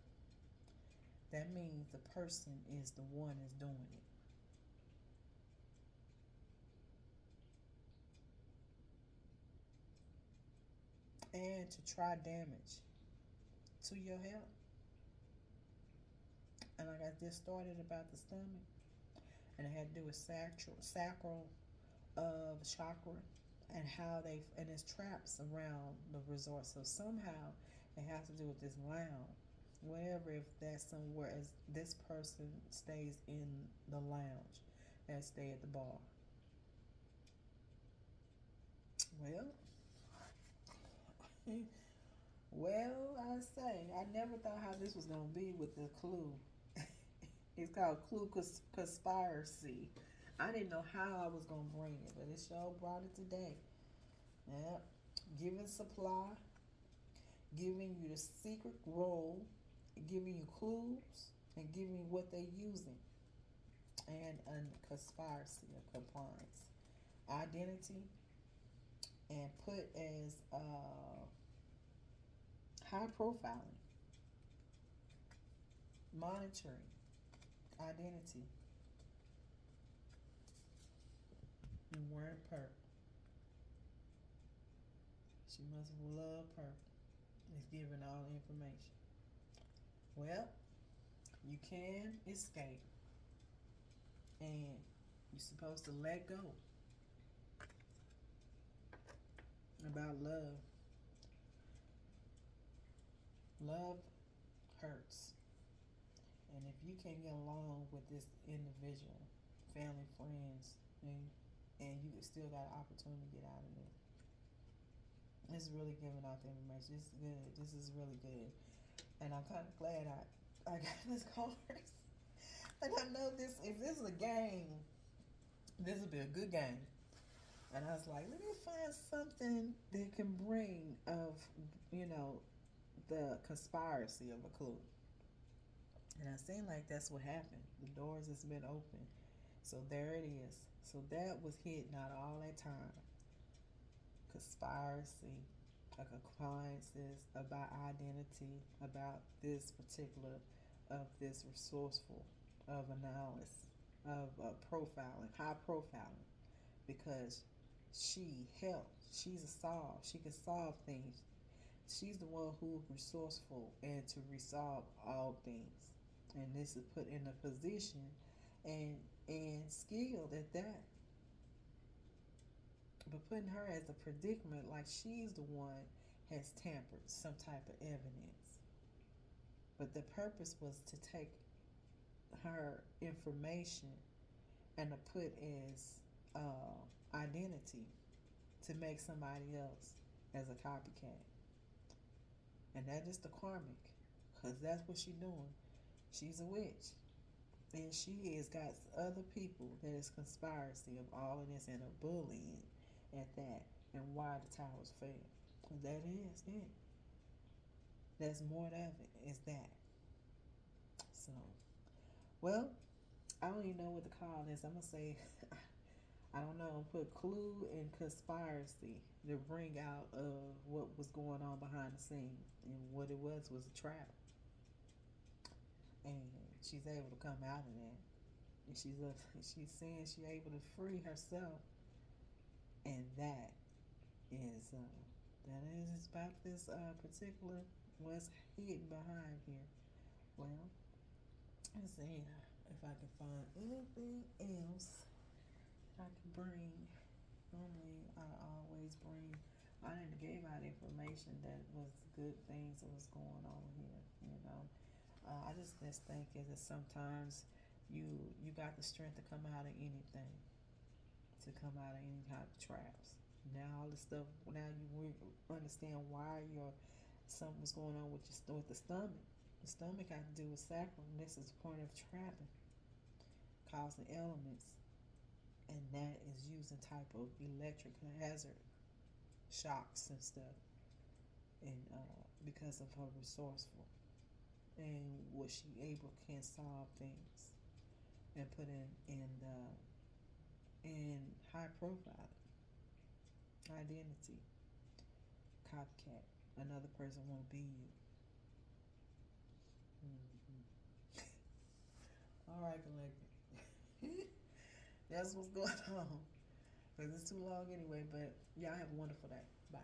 A: That means the person is the one that's doing it. And to try damage to your health. And like I just started about the stomach, and it had to do with sacral of chakra and how they and its traps around the resort. So somehow it has to do with this lounge. Whatever, if that's somewhere as this person stays in the lounge and stay at the bar. Well, well, I say I never thought how this was gonna be with the clue. It's called clue conspiracy. I didn't know how I was gonna bring it, but it sure brought it today. Yeah, giving supply, giving you the secret role, giving you clues, and giving you what they're using, and a conspiracy of compliance, identity, and put as high profiling, monitoring, identity, and wearing perp. She must love perp. It's giving all the information. Well, you can escape, and you're supposed to let go about love. Love hurts. And if you can't get along with this individual, family, friends, and you still got an opportunity to get out of it. It's really giving out the information. It's good. This is really good. And I'm kind of glad I got this card. And I know this, if this is a game, this would be a good game. And I was like, let me find something that can bring of, the conspiracy of a clue. And I seem like that's what happened. The doors has been open. So there it is. So that was hidden out all that time. Conspiracy, accomplices, about identity, about this particular, of this resourceful, of analysis, of profiling, high profiling, because she helps. She's a solve. She can solve things. She's the one who's resourceful and to resolve all things. And this is put in a position and skilled at that. But putting her as a predicament, like she's the one has tampered some type of evidence. But the purpose was to take her information and to put as identity to make somebody else as a copycat. And that is the karmic, because that's what she's doing. She's a witch. And she has got other people that is conspiracy of all of this and a bullying at that, and why the towers fell. That is it. That's more of it, is that. So, well, I don't even know what to call this. I'm going to say, I don't know, put clue and conspiracy to bring out of what was going on behind the scenes. And what it was a trap. And she's able to come out of that. And she's saying she's able to free herself. And that is about this particular what's hidden behind here. Well, let's see if I can find anything else I can bring. Normally, I always bring. I didn't give out information that was good things that was going on here. I just think is that sometimes you got the strength to come out of anything, to come out of any type of traps. Now all this stuff. Now you understand why something was going on with the stomach. The stomach had to do with sacral. And this is the point of trapping, causing elements, and that is using type of electric hazard, shocks and stuff, and because of her resourceful and what she can solve things and put in high profile identity, copycat. Another person won't be you. Mm-hmm. All right, collective. That's what's going on. Because it's too long anyway. But y'all have a wonderful day. Bye.